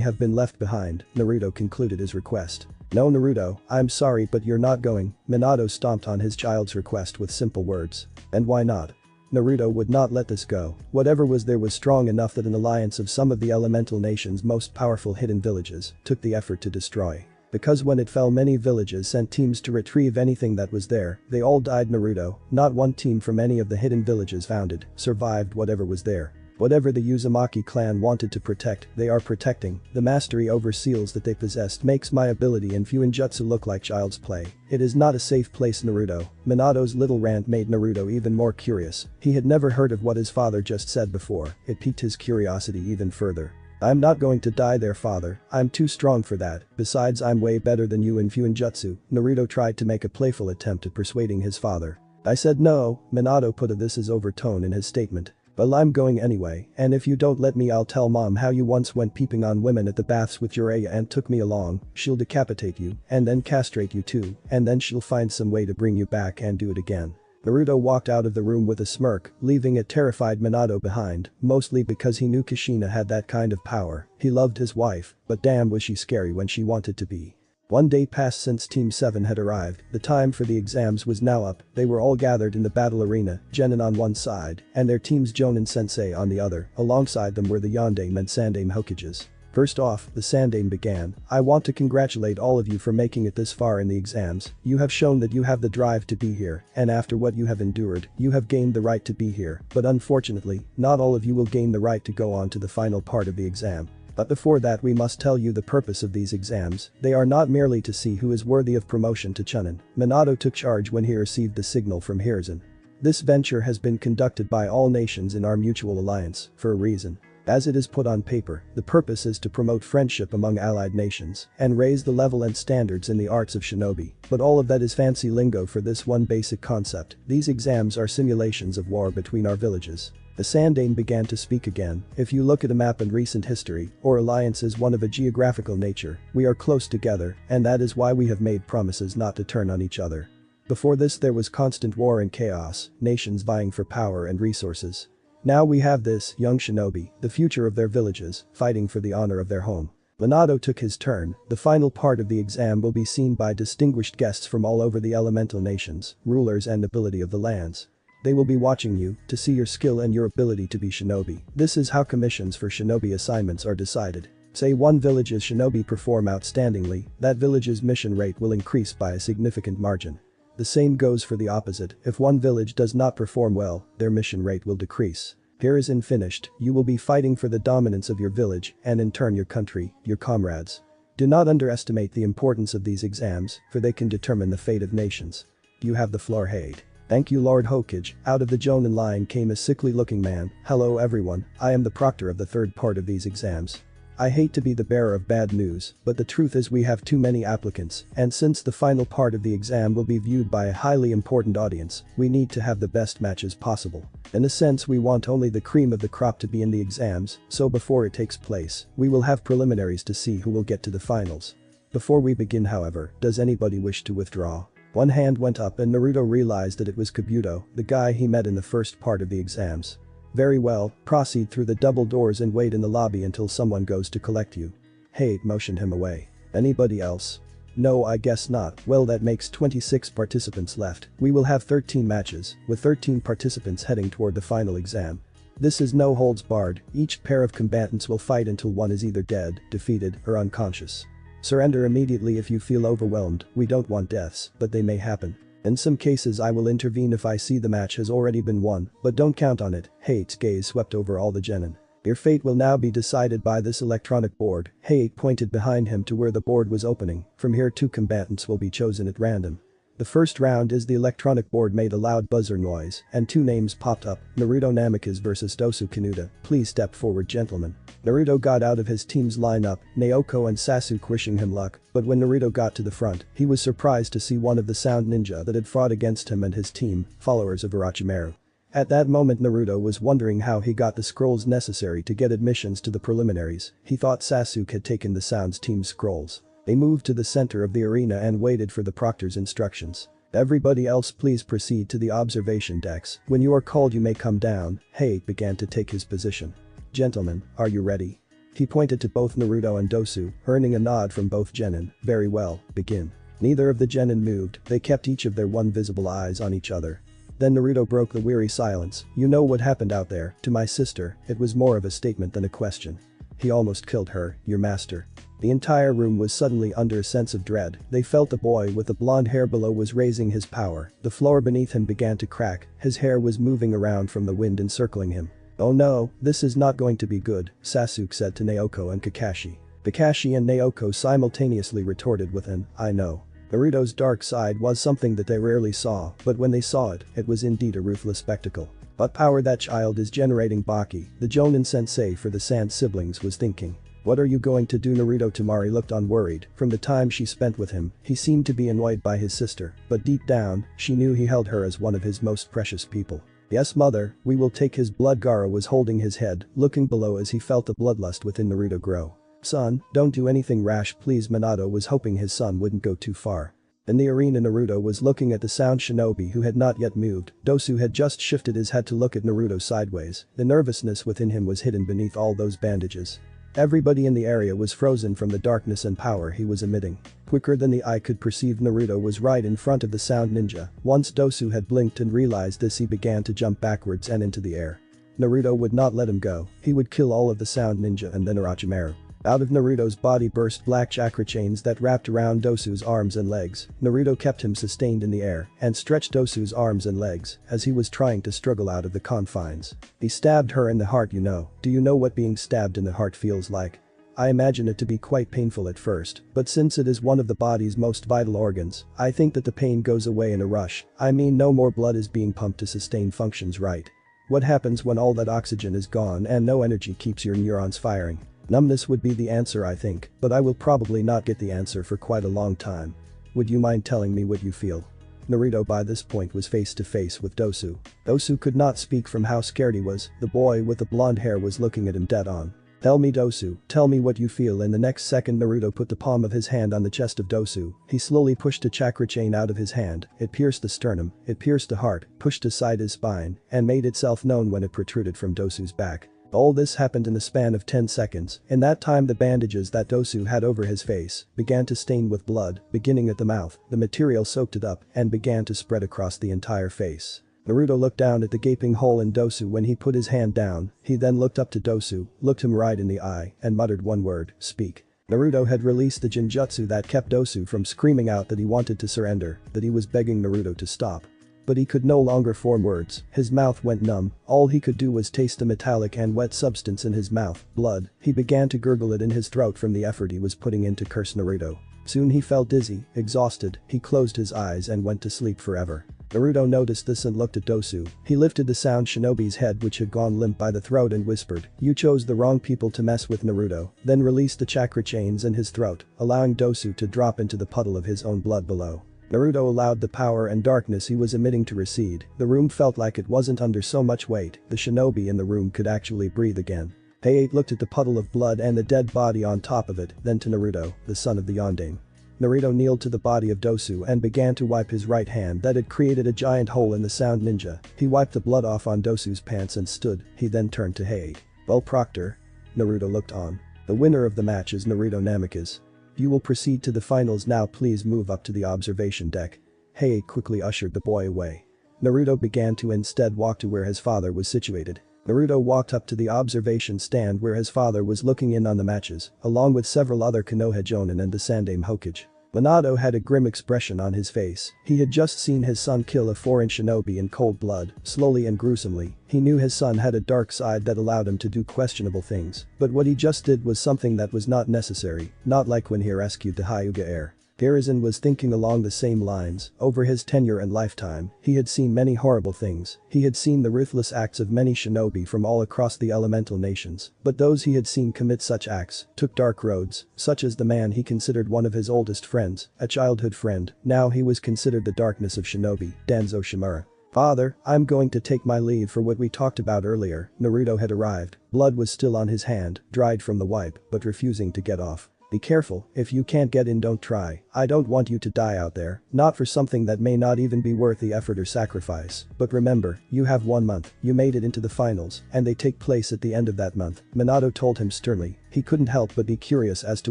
have been left behind, Naruto concluded his request. No, Naruto, I'm sorry, but you're not going. Minato stomped on his child's request with simple words. And why not? Naruto would not let this go. Whatever was there was strong enough that an alliance of some of the elemental nation's most powerful hidden villages took the effort to destroy. Because when it fell, many villages sent teams to retrieve anything that was there. They all died. Naruto, not one team from any of the hidden villages founded, survived whatever was there. Whatever the Uzumaki clan wanted to protect, they are protecting. The mastery over seals that they possessed makes my ability in Fuinjutsu look like child's play. It is not a safe place, Naruto. Minato's little rant made Naruto even more curious. He had never heard of what his father just said before. It piqued his curiosity even further. I'm not going to die there, father. I'm too strong for that. Besides, I'm way better than you in Fuinjutsu. Naruto tried to make a playful attempt at persuading his father. I said no, Minato put a this is overtone in his statement. Well, I'm going anyway, and if you don't let me, I'll tell mom how you once went peeping on women at the baths with Jiraiya and took me along. She'll decapitate you, and then castrate you too, and then she'll find some way to bring you back and do it again. Naruto walked out of the room with a smirk, leaving a terrified Minato behind, mostly because he knew Kushina had that kind of power. He loved his wife, but damn was she scary when she wanted to be. One day passed since Team 7 had arrived. The time for the exams was now up. They were all gathered in the battle arena, Genin on one side, and their teams Jonin Sensei on the other. Alongside them were the Yondaime and Sandaime Hokages. First off, the Sandaime began. I want to congratulate all of you for making it this far in the exams. You have shown that you have the drive to be here, and after what you have endured, you have gained the right to be here. But unfortunately, not all of you will gain the right to go on to the final part of the exam. But before that, we must tell you the purpose of these exams. They are not merely to see who is worthy of promotion to Chunin. Minato took charge when he received the signal from Hiruzen. This venture has been conducted by all nations in our mutual alliance, for a reason. As it is put on paper, the purpose is to promote friendship among allied nations and raise the level and standards in the arts of shinobi. But all of that is fancy lingo for this one basic concept. These exams are simulations of war between our villages. The Sandaime began to speak again. If you look at a map and recent history, our alliance is one of a geographical nature. We are close together, and that is why we have made promises not to turn on each other. Before this, there was constant war and chaos, nations vying for power and resources. Now we have this, young shinobi, the future of their villages, fighting for the honor of their home. Minato took his turn. The final part of the exam will be seen by distinguished guests from all over the elemental nations, rulers and nobility of the lands. They will be watching you to see your skill and your ability to be shinobi. This is how commissions for shinobi assignments are decided. Say one village's shinobi perform outstandingly, that village's mission rate will increase by a significant margin. The same goes for the opposite. If one village does not perform well, their mission rate will decrease. Hiruzen finished. You will be fighting for the dominance of your village and in turn your country, your comrades. Do not underestimate the importance of these exams, for they can determine the fate of nations. You have the floor, Hade. Thank you Lord Hokage. Out of the Jonin line came a sickly looking man. Hello everyone, I am the proctor of the third part of these exams. I hate to be the bearer of bad news, but the truth is we have too many applicants, and since the final part of the exam will be viewed by a highly important audience, we need to have the best matches possible. In a sense we want only the cream of the crop to be in the exams, so before it takes place, we will have preliminaries to see who will get to the finals. Before we begin however, does anybody wish to withdraw? One hand went up and Naruto realized that it was Kabuto, the guy he met in the first part of the exams. Very well, proceed through the double doors and wait in the lobby until someone goes to collect you. Hayate motioned him away. Anybody else? No, I guess not. Well, that makes 26 participants left. We will have 13 matches, with 13 participants heading toward the final exam. This is no holds barred, each pair of combatants will fight until one is either dead, defeated, or unconscious. Surrender immediately if you feel overwhelmed. We don't want deaths, but they may happen. In some cases I will intervene if I see the match has already been won, but don't count on it. Hayate's gaze swept over all the genin. Your fate will now be decided by this electronic board. Hayate pointed behind him to where the board was opening. From here 2 combatants will be chosen at random. The first round is the electronic board made a loud buzzer noise, and 2 names popped up, Naruto Namikaze vs Dosu Kanuta. Please step forward gentlemen. Naruto got out of his team's lineup, Naoko and Sasuke wishing him luck, but when Naruto got to the front, he was surprised to see one of the sound ninja that had fought against him and his team, followers of Orochimaru. At that moment Naruto was wondering how he got the scrolls necessary to get admissions to the preliminaries. He thought Sasuke had taken the Sound's team's scrolls. They moved to the center of the arena and waited for the proctor's instructions. Everybody else please proceed to the observation decks. When you are called you may come down. Hayate began to take his position. Gentlemen, are you ready? He pointed to both Naruto and Dosu, earning a nod from both genin. Very well, begin. Neither of the genin moved, they kept each of their one visible eyes on each other. Then Naruto broke the weary silence. You know what happened out there, to my sister. It was more of a statement than a question. He almost killed her, your master. The entire room was suddenly under a sense of dread. They felt the boy with the blonde hair below was raising his power. The floor beneath him began to crack, his hair was moving around from the wind encircling him. Oh no, this is not going to be good, Sasuke said to Naoko and Kakashi. Kakashi and Naoko simultaneously retorted with an, I know. Naruto's dark side was something that they rarely saw, but when they saw it, it was indeed a ruthless spectacle. What power that child is generating, Baki, the Jonin sensei for the Sand siblings was thinking. What are you going to do? Naruto Tamari looked unworried. From the time she spent with him, he seemed to be annoyed by his sister, but deep down, she knew he held her as one of his most precious people. Yes mother, we will take his blood. Gaara was holding his head, looking below as he felt the bloodlust within Naruto grow. Son, don't do anything rash please. Minato was hoping his son wouldn't go too far. In the arena Naruto was looking at the Sound shinobi who had not yet moved. Dosu had just shifted his head to look at Naruto sideways. The nervousness within him was hidden beneath all those bandages. Everybody in the area was frozen from the darkness and power he was emitting. Quicker than the eye could perceive, Naruto was right in front of the Sound ninja. Once Dosu had blinked and realized this, he began to jump backwards and into the air. Naruto would not let him go. He would kill all of the Sound ninja and then Orochimaru. Out of Naruto's body burst black chakra chains that wrapped around Dosu's arms and legs. Naruto kept him sustained in the air and stretched Dosu's arms and legs as he was trying to struggle out of the confines. He stabbed her in the heart. You know. Do you know what being stabbed in the heart feels like? I imagine it to be quite painful at first, but since it is one of the body's most vital organs, I think that the pain goes away in a rush. I mean, no more blood is being pumped to sustain functions, right? What happens when all that oxygen is gone and no energy keeps your neurons firing? Numbness would be the answer I think, but I will probably not get the answer for quite a long time. Would you mind telling me what you feel? Naruto by this point was face to face with Dosu. Dosu could not speak from how scared he was. The boy with the blonde hair was looking at him dead on. Tell me Dosu, tell me what you feel. In the next second Naruto put the palm of his hand on the chest of Dosu. He slowly pushed a chakra chain out of his hand. It pierced the sternum, it pierced the heart, pushed aside his spine, and made itself known when it protruded from Dosu's back. All this happened in the span of 10 seconds. In that time the bandages that Dosu had over his face began to stain with blood, beginning at the mouth. The material soaked it up and began to spread across the entire face. Naruto looked down at the gaping hole in Dosu when he put his hand down. He then looked up to Dosu, looked him right in the eye, and muttered one word, speak. Naruto had released the Genjutsu that kept Dosu from screaming out that he wanted to surrender, that he was begging Naruto to stop. But he could no longer form words. His mouth went numb. All he could do was taste the metallic and wet substance in his mouth, blood. He began to gurgle it in his throat from the effort he was putting in to curse Naruto. Soon he felt dizzy, exhausted. He closed his eyes and went to sleep forever. Naruto noticed this and looked at Dosu. He lifted the sound shinobi's head which had gone limp by the throat and whispered, "You chose the wrong people to mess with, Naruto," then released the chakra chains in his throat, allowing Dosu to drop into the puddle of his own blood below. Naruto allowed the power and darkness he was emitting to recede. The room felt like it wasn't under so much weight, the shinobi in the room could actually breathe again. Heiei looked at the puddle of blood and the dead body on top of it, then to Naruto, the son of the Yondaime. Naruto kneeled to the body of Dosu and began to wipe his right hand that had created a giant hole in the sound ninja. He wiped the blood off on Dosu's pants and stood. He then turned to Heiei. "Well, Proctor?" Naruto looked on. "The winner of the match is Naruto Namikaze. You will proceed to the finals now, please move up to the observation deck." Heiei quickly ushered the boy away. Naruto began to instead walk to where his father was situated. Naruto walked up to the observation stand where his father was looking in on the matches, along with several other Konoha Jonin and the Sandaime Hokage. Minato had a grim expression on his face. He had just seen his son kill a foreign shinobi in cold blood, slowly and gruesomely. He knew his son had a dark side that allowed him to do questionable things, but what he just did was something that was not necessary, not like when he rescued the Hyuga heir. Hiruzen was thinking along the same lines. Over his tenure and lifetime, he had seen many horrible things. He had seen the ruthless acts of many shinobi from all across the elemental nations, but those he had seen commit such acts took dark roads, such as the man he considered one of his oldest friends, a childhood friend. Now he was considered the darkness of shinobi, Danzo Shimura. "Father, I'm going to take my leave for what we talked about earlier." Naruto had arrived. Blood was still on his hand, dried from the wipe, but refusing to get off. "Be careful, if you can't get in, don't try. I don't want you to die out there, not for something that may not even be worth the effort or sacrifice. But remember, you have 1 month, you made it into the finals, and they take place at the end of that month." Minato told him sternly. He couldn't help but be curious as to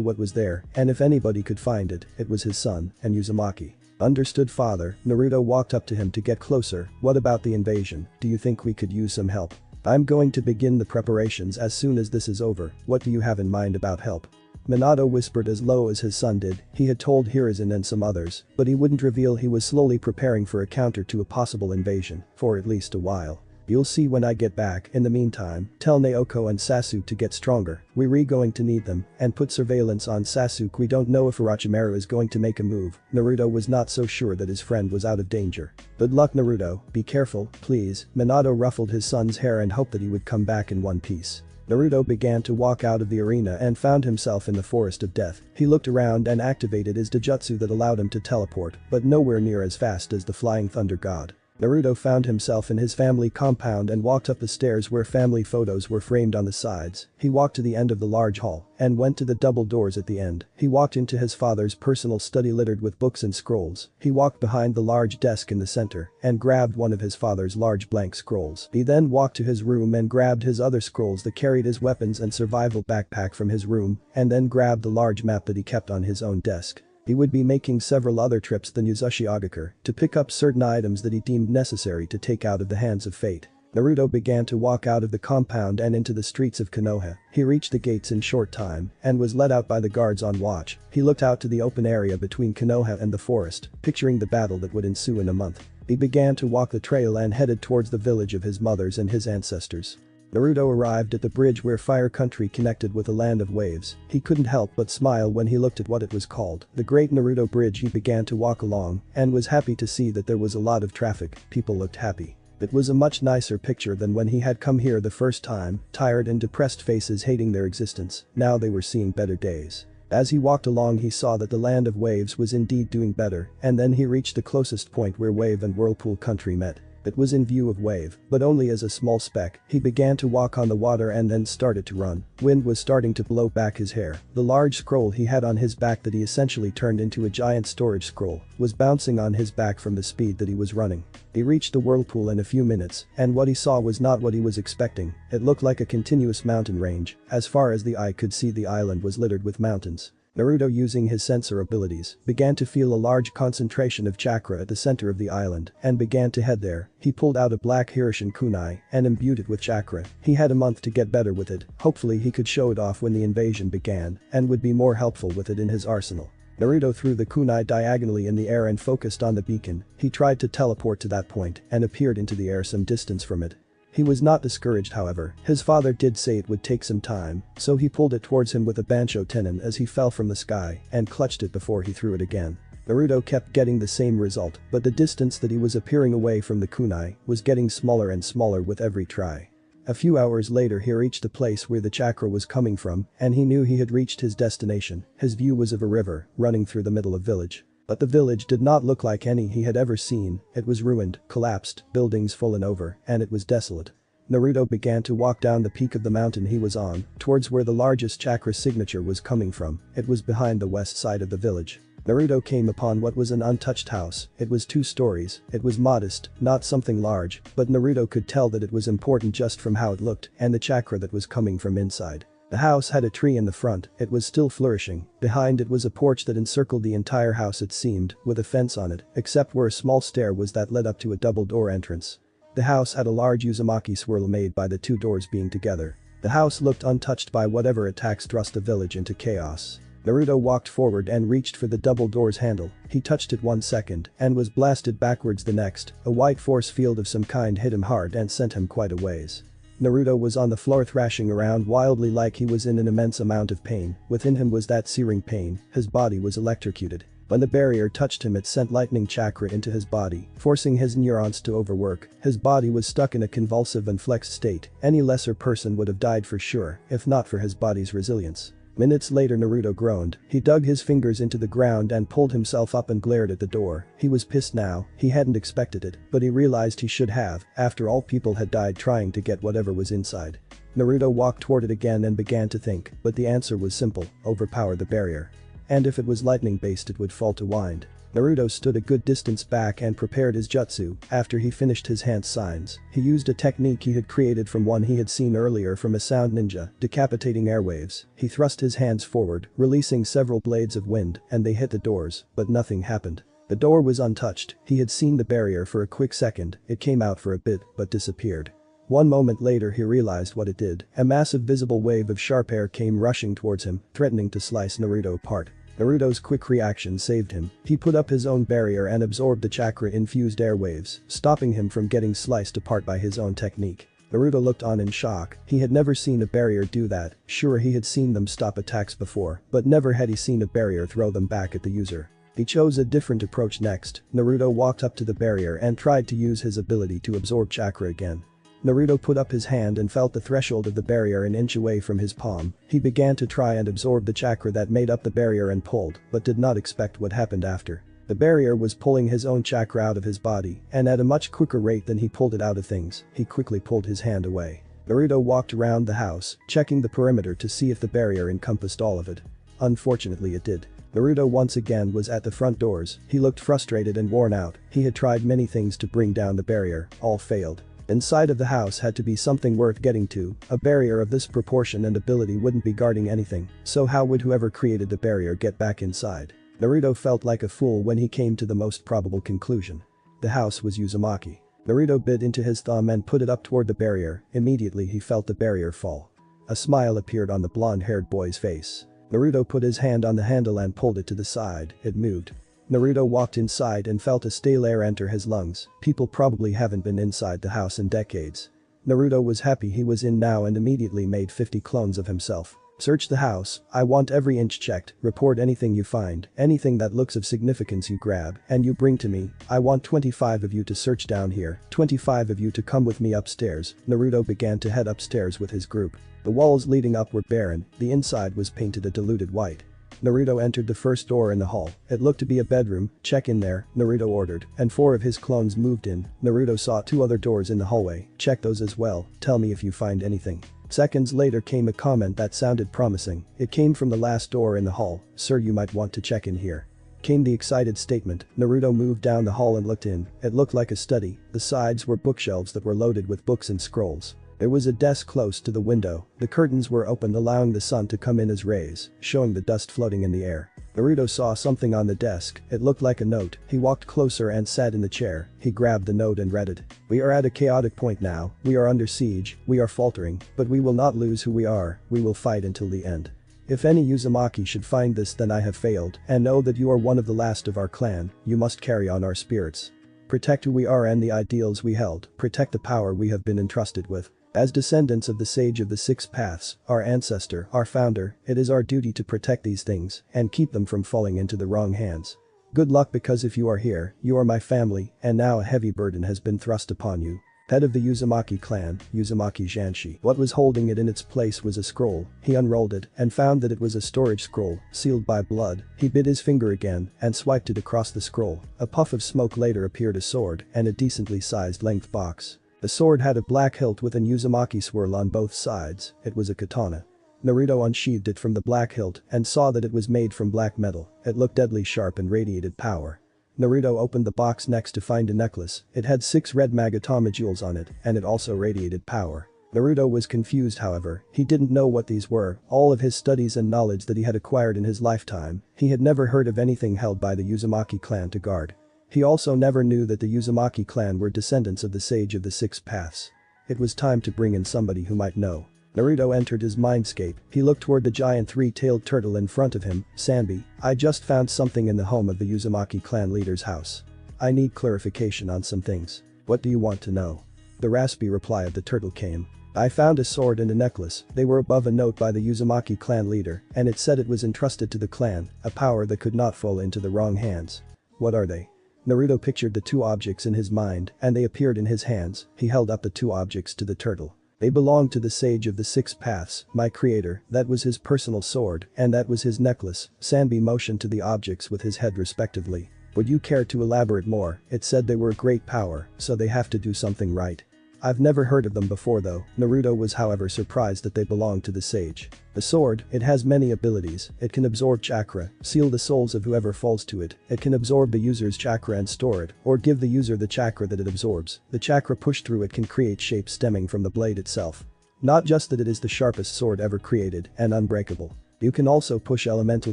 what was there, and if anybody could find it, it was his son, and Uzumaki. "Understood, father." Naruto walked up to him to get closer. "What about the invasion? Do you think we could use some help?" "I'm going to begin the preparations as soon as this is over. What do you have in mind about help?" Minato whispered as low as his son did. He had told Hiruzen and some others, but he wouldn't reveal he was slowly preparing for a counter to a possible invasion, for at least a while. "You'll see when I get back. In the meantime, tell Naoko and Sasuke to get stronger. We're going to need them, and put surveillance on Sasuke. We don't know if Orochimaru is going to make a move." Naruto was not so sure that his friend was out of danger. "Good luck, Naruto. Be careful, please." Minato ruffled his son's hair and hoped that he would come back in one piece. Naruto began to walk out of the arena and found himself in the Forest of Death. He looked around and activated his Dojutsu that allowed him to teleport, but nowhere near as fast as the Flying Thunder God. Naruto found himself in his family compound and walked up the stairs where family photos were framed on the sides. He walked to the end of the large hall and went to the double doors at the end. He walked into his father's personal study littered with books and scrolls. He walked behind the large desk in the center and grabbed one of his father's large blank scrolls. He then walked to his room and grabbed his other scrolls that carried his weapons and survival backpack from his room, and then grabbed the large map that he kept on his own desk. He would be making several other trips than Yuzushi Agakure to pick up certain items that he deemed necessary to take out of the hands of fate. Naruto began to walk out of the compound and into the streets of Konoha. He reached the gates in short time and was let out by the guards on watch. He looked out to the open area between Konoha and the forest, picturing the battle that would ensue in a month. He began to walk the trail and headed towards the village of his mothers and his ancestors. Naruto arrived at the bridge where Fire Country connected with a land of waves. He couldn't help but smile when he looked at what it was called. The Great Naruto Bridge. He began to walk along and was happy to see that there was a lot of traffic. People looked happy. It was a much nicer picture than when he had come here the first time, tired and depressed faces hating their existence. Now they were seeing better days. As he walked along he saw that the land of waves was indeed doing better, and then he reached the closest point where Wave and Whirlpool Country met. It was in view of Wave, but only as a small speck. He began to walk on the water and then started to run. Wind was starting to blow back his hair. The large scroll he had on his back that he essentially turned into a giant storage scroll was bouncing on his back from the speed that he was running. He reached the whirlpool in a few minutes, and what he saw was not what he was expecting. It looked like a continuous mountain range. As far as the eye could see, the island was littered with mountains. Naruto, using his sensor abilities, began to feel a large concentration of chakra at the center of the island and began to head there. He pulled out a black Hiruzen kunai and imbued it with chakra. He had a month to get better with it. Hopefully he could show it off when the invasion began and would be more helpful with it in his arsenal. Naruto threw the kunai diagonally in the air and focused on the beacon. He tried to teleport to that point and appeared into the air some distance from it. He was not discouraged, however. His father did say it would take some time, so he pulled it towards him with a Bansho Tenin as he fell from the sky and clutched it before he threw it again. Naruto kept getting the same result, but the distance that he was appearing away from the kunai was getting smaller and smaller with every try. A few hours later he reached the place where the chakra was coming from and he knew he had reached his destination. His view was of a river running through the middle of village. But the village did not look like any he had ever seen. It was ruined, collapsed, buildings fallen over, and it was desolate. Naruto began to walk down the peak of the mountain he was on, towards where the largest chakra signature was coming from. It was behind the west side of the village. Naruto came upon what was an untouched house. It was 2 stories. It was modest, not something large, but Naruto could tell that it was important just from how it looked and the chakra that was coming from inside. The house had a tree in the front, it was still flourishing. Behind it was a porch that encircled the entire house it seemed, with a fence on it, except where a small stair was that led up to a double door entrance. The house had a large Uzumaki swirl made by the 2 doors being together. The house looked untouched by whatever attacks thrust the village into chaos. Naruto walked forward and reached for the double door's handle. He touched it 1 second and was blasted backwards the next. A white force field of some kind hit him hard and sent him quite a ways. Naruto was on the floor thrashing around wildly like he was in an immense amount of pain. Within him was that searing pain. His body was electrocuted. When the barrier touched him it sent lightning chakra into his body, forcing his neurons to overwork. His body was stuck in a convulsive and flexed state. Any lesser person would have died for sure, if not for his body's resilience. Minutes later Naruto groaned. He dug his fingers into the ground and pulled himself up and glared at the door. He was pissed now, he hadn't expected it, but he realized he should have, after all people had died trying to get whatever was inside. Naruto walked toward it again and began to think, but the answer was simple: overpower the barrier. And if it was lightning based it would fall to wind. Naruto stood a good distance back and prepared his jutsu. After he finished his hand signs, he used a technique he had created from one he had seen earlier from a sound ninja, decapitating airwaves. He thrust his hands forward, releasing several blades of wind, and they hit the doors, but nothing happened. The door was untouched. He had seen the barrier for a quick second. It came out for a bit, but disappeared. 1 moment later he realized what it did. A massive visible wave of sharp air came rushing towards him, threatening to slice Naruto apart. Naruto's quick reaction saved him. He put up his own barrier and absorbed the chakra-infused airwaves, stopping him from getting sliced apart by his own technique. Naruto looked on in shock. He had never seen a barrier do that. Sure, he had seen them stop attacks before, but never had he seen a barrier throw them back at the user. He chose a different approach next. Naruto walked up to the barrier and tried to use his ability to absorb chakra again. Naruto put up his hand and felt the threshold of the barrier an inch away from his palm. He began to try and absorb the chakra that made up the barrier and pulled, but did not expect what happened after. The barrier was pulling his own chakra out of his body, and at a much quicker rate than he pulled it out of things. He quickly pulled his hand away. Naruto walked around the house, checking the perimeter to see if the barrier encompassed all of it. Unfortunately it did. Naruto once again was at the front doors. He looked frustrated and worn out. He had tried many things to bring down the barrier, all failed. Inside of the house had to be something worth getting to. A barrier of this proportion and ability wouldn't be guarding anything, so how would whoever created the barrier get back inside? Naruto felt like a fool when he came to the most probable conclusion. The house was Uzumaki. Naruto bit into his thumb and put it up toward the barrier. Immediately he felt the barrier fall. A smile appeared on the blonde-haired boy's face. Naruto put his hand on the handle and pulled it to the side. It moved. Naruto walked inside and felt a stale air enter his lungs. People probably haven't been inside the house in decades. Naruto was happy he was in now and immediately made 50 clones of himself. Search the house. I want every inch checked. Report anything you find. Anything that looks of significance you grab and you bring to me. I want 25 of you to search down here. 25 of you to come with me upstairs. Naruto began to head upstairs with his group. The walls leading up were barren. The inside was painted a diluted white. Naruto entered the first door in the hall. It looked to be a bedroom. Check in there, Naruto ordered, and 4 of his clones moved in. Naruto saw 2 other doors in the hallway. Check those as well. Tell me if you find anything. Seconds later came a comment that sounded promising. It came from the last door in the hall. Sir, you might want to check in here. Came the excited statement. Naruto moved down the hall and looked in. It looked like a study. The sides were bookshelves that were loaded with books and scrolls. There was a desk close to the window. The curtains were open, allowing the sun to come in as rays, showing the dust floating in the air. Naruto saw something on the desk. It looked like a note. He walked closer and sat in the chair. He grabbed the note and read it. We are at a chaotic point now. We are under siege. We are faltering, but we will not lose who we are. We will fight until the end. If any Uzumaki should find this, then I have failed, and know that you are one of the last of our clan. You must carry on our spirits. Protect who we are and the ideals we held. Protect the power we have been entrusted with. As descendants of the Sage of the Six Paths, our ancestor, our founder, it is our duty to protect these things and keep them from falling into the wrong hands. Good luck, because if you are here, you are my family, and now a heavy burden has been thrust upon you. Head of the Uzumaki clan, Uzumaki Janshi. What was holding it in its place was a scroll. He unrolled it and found that it was a storage scroll, sealed by blood. He bit his finger again and swiped it across the scroll. A puff of smoke later appeared a sword and a decently sized length box. The sword had a black hilt with an Uzumaki swirl on both sides. It was a katana. Naruto unsheathed it from the black hilt and saw that it was made from black metal. It looked deadly sharp and radiated power. Naruto opened the box next to find a necklace. It had 6 red Magatama jewels on it, and it also radiated power. Naruto was confused, however. He didn't know what these were. All of his studies and knowledge that he had acquired in his lifetime, he had never heard of anything held by the Uzumaki clan to guard. He also never knew that the Uzumaki clan were descendants of the Sage of the Six Paths. It was time to bring in somebody who might know. Naruto entered his mindscape. He looked toward the giant 3-tailed turtle in front of him. Sanbi, I just found something in the home of the Uzumaki clan leader's house. I need clarification on some things. What do you want to know? The raspy reply of the turtle came. I found a sword and a necklace. They were above a note by the Uzumaki clan leader, and it said it was entrusted to the clan, a power that could not fall into the wrong hands. What are they? Naruto pictured the 2 objects in his mind, and they appeared in his hands. He held up the 2 objects to the turtle. They belonged to the Sage of the Six Paths, my creator. That was his personal sword, and that was his necklace. Sanbi motioned to the objects with his head respectively. Would you care to elaborate more? It said they were a great power, so they have to do something right. I've never heard of them before though. Naruto was however surprised that they belonged to the sage. The sword, it has many abilities. It can absorb chakra, seal the souls of whoever falls to it. It can absorb the user's chakra and store it, or give the user the chakra that it absorbs. The chakra pushed through it can create shapes stemming from the blade itself. Not just that it is the sharpest sword ever created and unbreakable. You can also push elemental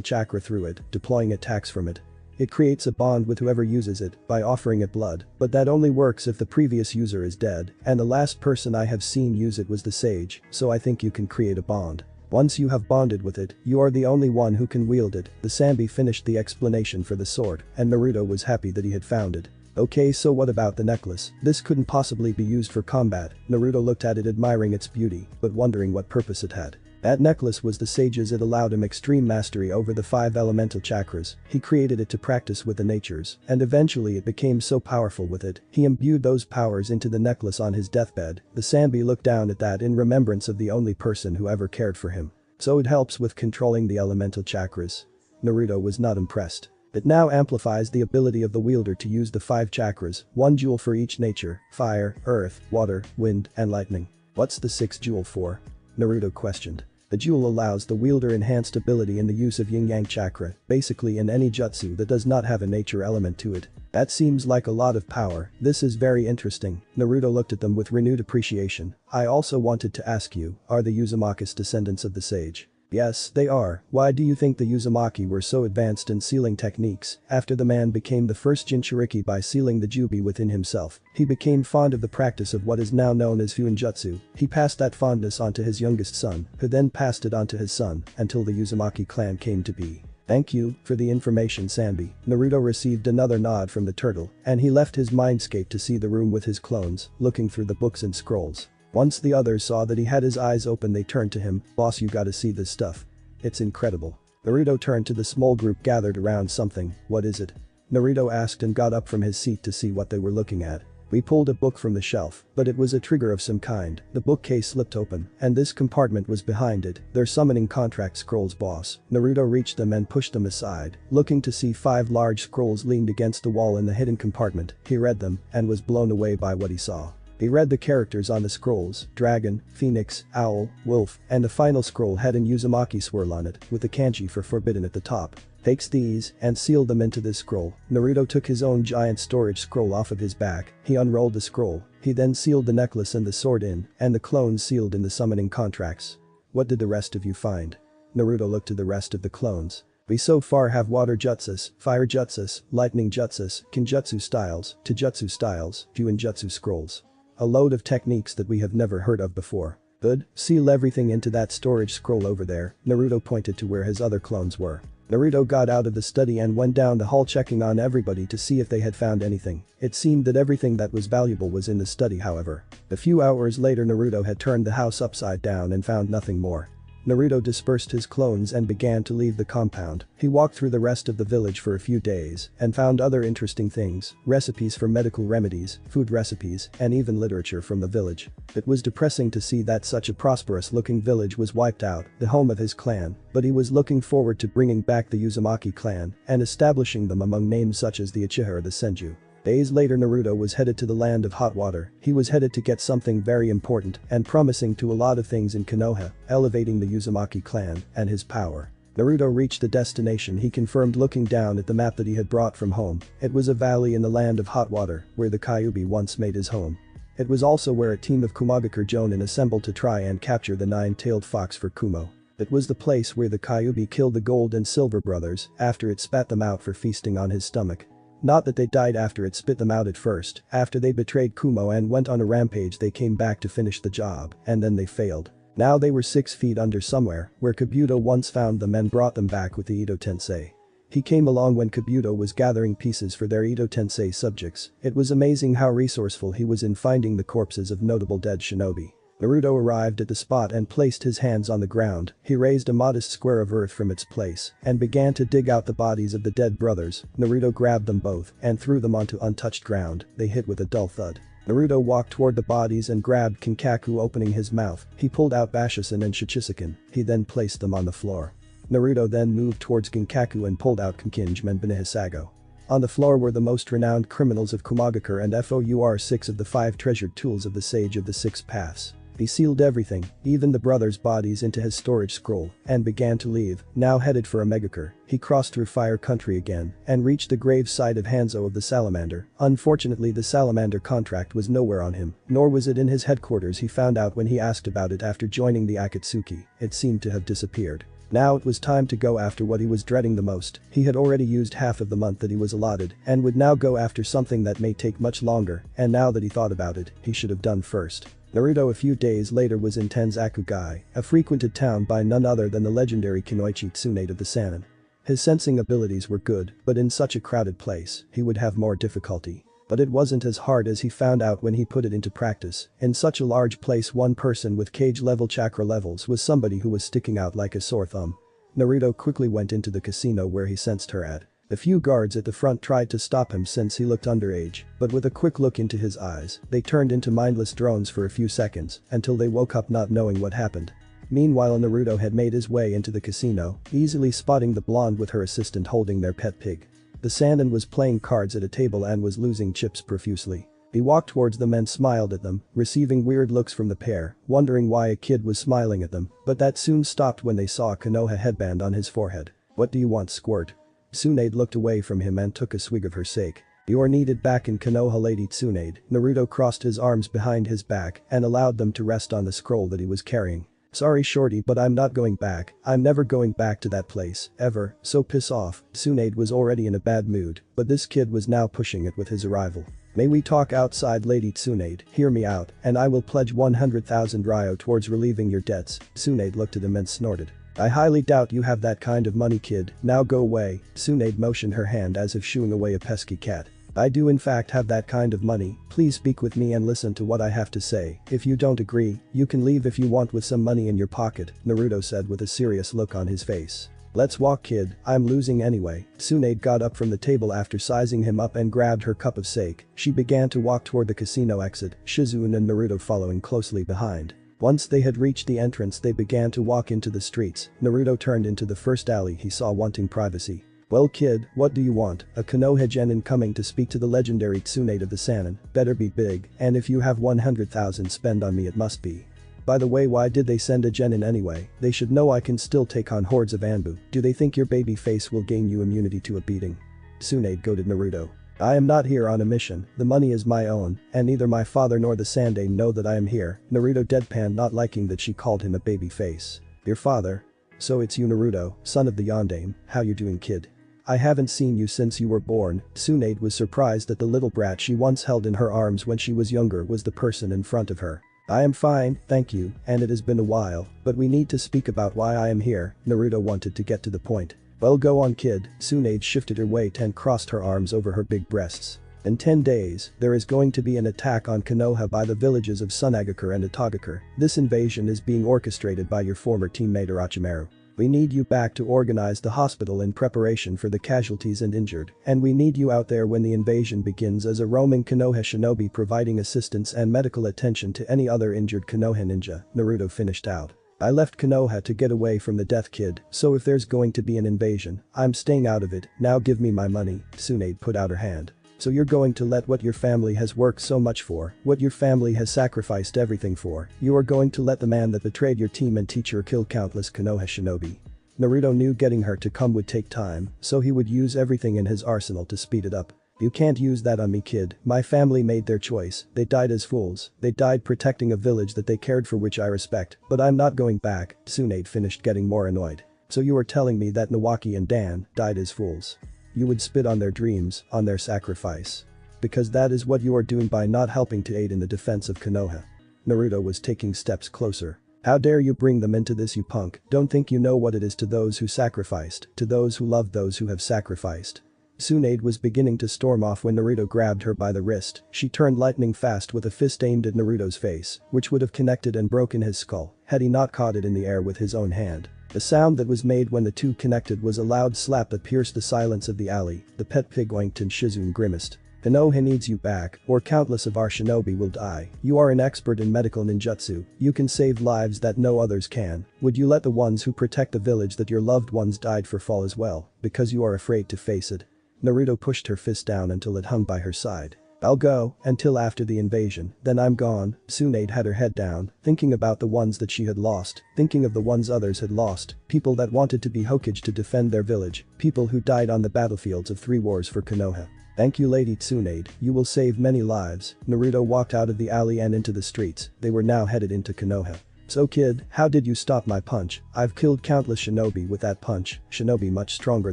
chakra through it, deploying attacks from it. It creates a bond with whoever uses it by offering it blood, but that only works if the previous user is dead, and the last person I have seen use it was the sage, so I think you can create a bond. Once you have bonded with it, you are the only one who can wield it. The Sanbi finished the explanation for the sword, and Naruto was happy that he had found it. Okay, so what about the necklace? This couldn't possibly be used for combat. Naruto looked at it, admiring its beauty, but wondering what purpose it had. That necklace was the sage's. It allowed him extreme mastery over the 5 elemental chakras. He created it to practice with the natures, and eventually it became so powerful with it, he imbued those powers into the necklace on his deathbed. The Sanbi looked down at that in remembrance of the only person who ever cared for him. So it helps with controlling the elemental chakras. Naruto was not impressed. It now amplifies the ability of the wielder to use the 5 chakras, 1 jewel for each nature: fire, earth, water, wind, and lightning. What's the 6th jewel for? Naruto questioned. The jewel allows the wielder enhanced ability in the use of yin-yang chakra, basically in any jutsu that does not have a nature element to it. That seems like a lot of power. This is very interesting. Naruto looked at them with renewed appreciation. I also wanted to ask you, are the Uzumakis descendants of the sage? Yes, they are. Why do you think the Uzumaki were so advanced in sealing techniques? After the man became the first Jinchuriki by sealing the Jubi within himself, he became fond of the practice of what is now known as Fuinjutsu. He passed that fondness onto his youngest son, who then passed it onto his son, until the Uzumaki clan came to be. Thank you for the information, Sanbi. Naruto received another nod from the turtle, and he left his mindscape to see the room with his clones, looking through the books and scrolls. Once the others saw that he had his eyes open, they turned to him. Boss, you gotta see this stuff. It's incredible. Naruto turned to the small group gathered around something. What is it? Naruto asked and got up from his seat to see what they were looking at. We pulled a book from the shelf, but it was a trigger of some kind. The bookcase slipped open, and this compartment was behind it. They're summoning contract scrolls, boss. Naruto reached them and pushed them aside, looking to see 5 large scrolls leaned against the wall in the hidden compartment. He read them and was blown away by what he saw. He read the characters on the scrolls: dragon, phoenix, owl, wolf, and the final scroll had an Uzumaki swirl on it, with the kanji for forbidden at the top. Takes these and sealed them into this scroll. Naruto took his own giant storage scroll off of his back. He unrolled the scroll. He then sealed the necklace and the sword in, and the clones sealed in the summoning contracts. What did the rest of you find? Naruto looked to the rest of the clones. We so far have water jutsus, fire jutsus, lightning jutsus, kinjutsu styles, taijutsu styles, fuinjutsu scrolls. A load of techniques that we have never heard of before. Good, seal everything into that storage scroll over there. Naruto pointed to where his other clones were. Naruto got out of the study and went down the hall, checking on everybody to see if they had found anything. It seemed that everything that was valuable was in the study, however. A few hours later, Naruto had turned the house upside down and found nothing more. Naruto dispersed his clones and began to leave the compound. He walked through the rest of the village for a few days and found other interesting things, recipes for medical remedies, food recipes, and even literature from the village. It was depressing to see that such a prosperous-looking village was wiped out, the home of his clan, but he was looking forward to bringing back the Uzumaki clan and establishing them among names such as the Uchiha or the Senju. Days later Naruto was headed to the land of hot water. He was headed to get something very important and promising to a lot of things in Konoha, elevating the Uzumaki clan and his power. Naruto reached the destination he confirmed looking down at the map that he had brought from home. It was a valley in the land of hot water where the Kyuubi once made his home. It was also where a team of Kumogakure Jonin assembled to try and capture the nine-tailed fox for Kumo. It was the place where the Kyuubi killed the Gold and Silver brothers after it spat them out for feasting on his stomach. Not that they died after it spit them out at first, after they betrayed Kumo and went on a rampage they came back to finish the job, and then they failed. Now they were 6 feet under somewhere, where Kabuto once found them and brought them back with the Ito Tensei. He came along when Kabuto was gathering pieces for their Ito Tensei subjects. It was amazing how resourceful he was in finding the corpses of notable dead shinobi. Naruto arrived at the spot and placed his hands on the ground. He raised a modest square of earth from its place and began to dig out the bodies of the dead brothers. Naruto grabbed them both and threw them onto untouched ground. They hit with a dull thud. Naruto walked toward the bodies and grabbed Kinkaku, opening his mouth. He pulled out Bashisan and Shichisaken. He then placed them on the floor. Naruto then moved towards Kinkaku and pulled out Kinkinjim and Benihisago. On the floor were the most renowned criminals of Kumogakure and FOUR 6 of the 5 treasured tools of the Sage of the Six Paths. He sealed everything, even the brothers' bodies, into his storage scroll and began to leave, now headed for Omegakure. He crossed through Fire Country again and reached the grave site of Hanzo of the Salamander. Unfortunately, the Salamander contract was nowhere on him, nor was it in his headquarters. He found out when he asked about it after joining the Akatsuki. It seemed to have disappeared. Now it was time to go after what he was dreading the most. He had already used half of the month that he was allotted and would now go after something that may take much longer, and now that he thought about it, he should have done first. Naruto a few days later was in Tenzakugai, a frequented town by none other than the legendary Kunoichi Tsunade of the Sannin. His sensing abilities were good, but in such a crowded place, he would have more difficulty. But it wasn't as hard as he found out when he put it into practice. In such a large place, one person with cage-level chakra levels was somebody who was sticking out like a sore thumb. Naruto quickly went into the casino where he sensed her at. The few guards at the front tried to stop him since he looked underage, but with a quick look into his eyes, they turned into mindless drones for a few seconds until they woke up not knowing what happened. Meanwhile, Naruto had made his way into the casino, easily spotting the blonde with her assistant holding their pet pig. The Sannin was playing cards at a table and was losing chips profusely. He walked towards them and smiled at them, receiving weird looks from the pair, wondering why a kid was smiling at them, but that soon stopped when they saw a Konoha headband on his forehead. "What do you want, Squirt?" Tsunade looked away from him and took a swig of her sake. "You're needed back in Konoha, Lady Tsunade." Naruto crossed his arms behind his back and allowed them to rest on the scroll that he was carrying. "Sorry shorty, but I'm not going back. I'm never going back to that place, ever, so piss off." Tsunade was already in a bad mood, but this kid was now pushing it with his arrival. "May we talk outside, Lady Tsunade? Hear me out, and I will pledge 100,000 ryo towards relieving your debts." Tsunade looked at him and snorted. "I highly doubt you have that kind of money, kid. Now go away." Tsunade motioned her hand as if shooing away a pesky cat. "I do in fact have that kind of money. Please speak with me and listen to what I have to say. If you don't agree, you can leave if you want with some money in your pocket," Naruto said with a serious look on his face. "Let's walk, kid. I'm losing anyway." Tsunade got up from the table after sizing him up and grabbed her cup of sake. She began to walk toward the casino exit, Shizune and Naruto following closely behind. Once they had reached the entrance, they began to walk into the streets. Naruto turned into the first alley he saw, wanting privacy. "Well, kid, what do you want?" "A Konoha genin coming to speak to the legendary Tsunade of the Sannin. Better be big, and if you have 100,000 spend on me it must be. By the way, why did they send a genin anyway? They should know I can still take on hordes of Anbu. Do they think your baby face will gain you immunity to a beating?" Tsunade goaded Naruto. "I am not here on a mission. The money is my own, and neither my father nor the Sandaime know that I am here." Naruto deadpanned, not liking that she called him a baby face. "Your father? So it's you, Naruto, son of the Yondaime. How you doing, kid? I haven't seen you since you were born." Tsunade was surprised that the little brat she once held in her arms when she was younger was the person in front of her. "I am fine, thank you, and it has been a while, but we need to speak about why I am here." Naruto wanted to get to the point. "Well, go on, kid." Tsunade shifted her weight and crossed her arms over her big breasts. In 10 days, there is going to be an attack on Konoha by the villages of Sunagakure and Itagakure. This invasion is being orchestrated by your former teammate Orochimaru. We need you back to organize the hospital in preparation for the casualties and injured, and we need you out there when the invasion begins as a roaming Konoha shinobi providing assistance and medical attention to any other injured Konoha ninja, Naruto finished out. I left Konoha to get away from the Death Kid, so if there's going to be an invasion, I'm staying out of it, now give me my money, Tsunade put out her hand. So you're going to let what your family has worked so much for, what your family has sacrificed everything for, you are going to let the man that betrayed your team and teacher kill countless Konoha shinobi. Naruto knew getting her to come would take time, so he would use everything in his arsenal to speed it up. You can't use that on me, kid, my family made their choice, they died as fools, they died protecting a village that they cared for, which I respect, but I'm not going back, Tsunade finished getting more annoyed. So you are telling me that Nawaki and Dan died as fools? You would spit on their dreams, on their sacrifice. Because that is what you are doing by not helping to aid in the defense of Konoha. Naruto was taking steps closer. How dare you bring them into this, you punk, don't think you know what it is to those who sacrificed, to those who loved those who have sacrificed. Tsunade was beginning to storm off when Naruto grabbed her by the wrist, she turned lightning fast with a fist aimed at Naruto's face, which would have connected and broken his skull, had he not caught it in the air with his own hand. The sound that was made when the two connected was a loud slap that pierced the silence of the alley, the pet pig winked and Shizune grimaced. Konoha needs you back, or countless of our shinobi will die. You are an expert in medical ninjutsu, you can save lives that no others can. Would you let the ones who protect the village that your loved ones died for fall as well, because you are afraid to face it? Naruto pushed her fist down until it hung by her side. I'll go, until after the invasion, then I'm gone. Tsunade had her head down, thinking about the ones that she had lost, thinking of the ones others had lost, people that wanted to be Hokage to defend their village, people who died on the battlefields of 3 wars for Konoha. Thank you, Lady Tsunade, you will save many lives. Naruto walked out of the alley and into the streets, they were now headed into Konoha. So kid, how did you stop my punch? I've killed countless shinobi with that punch, shinobi much stronger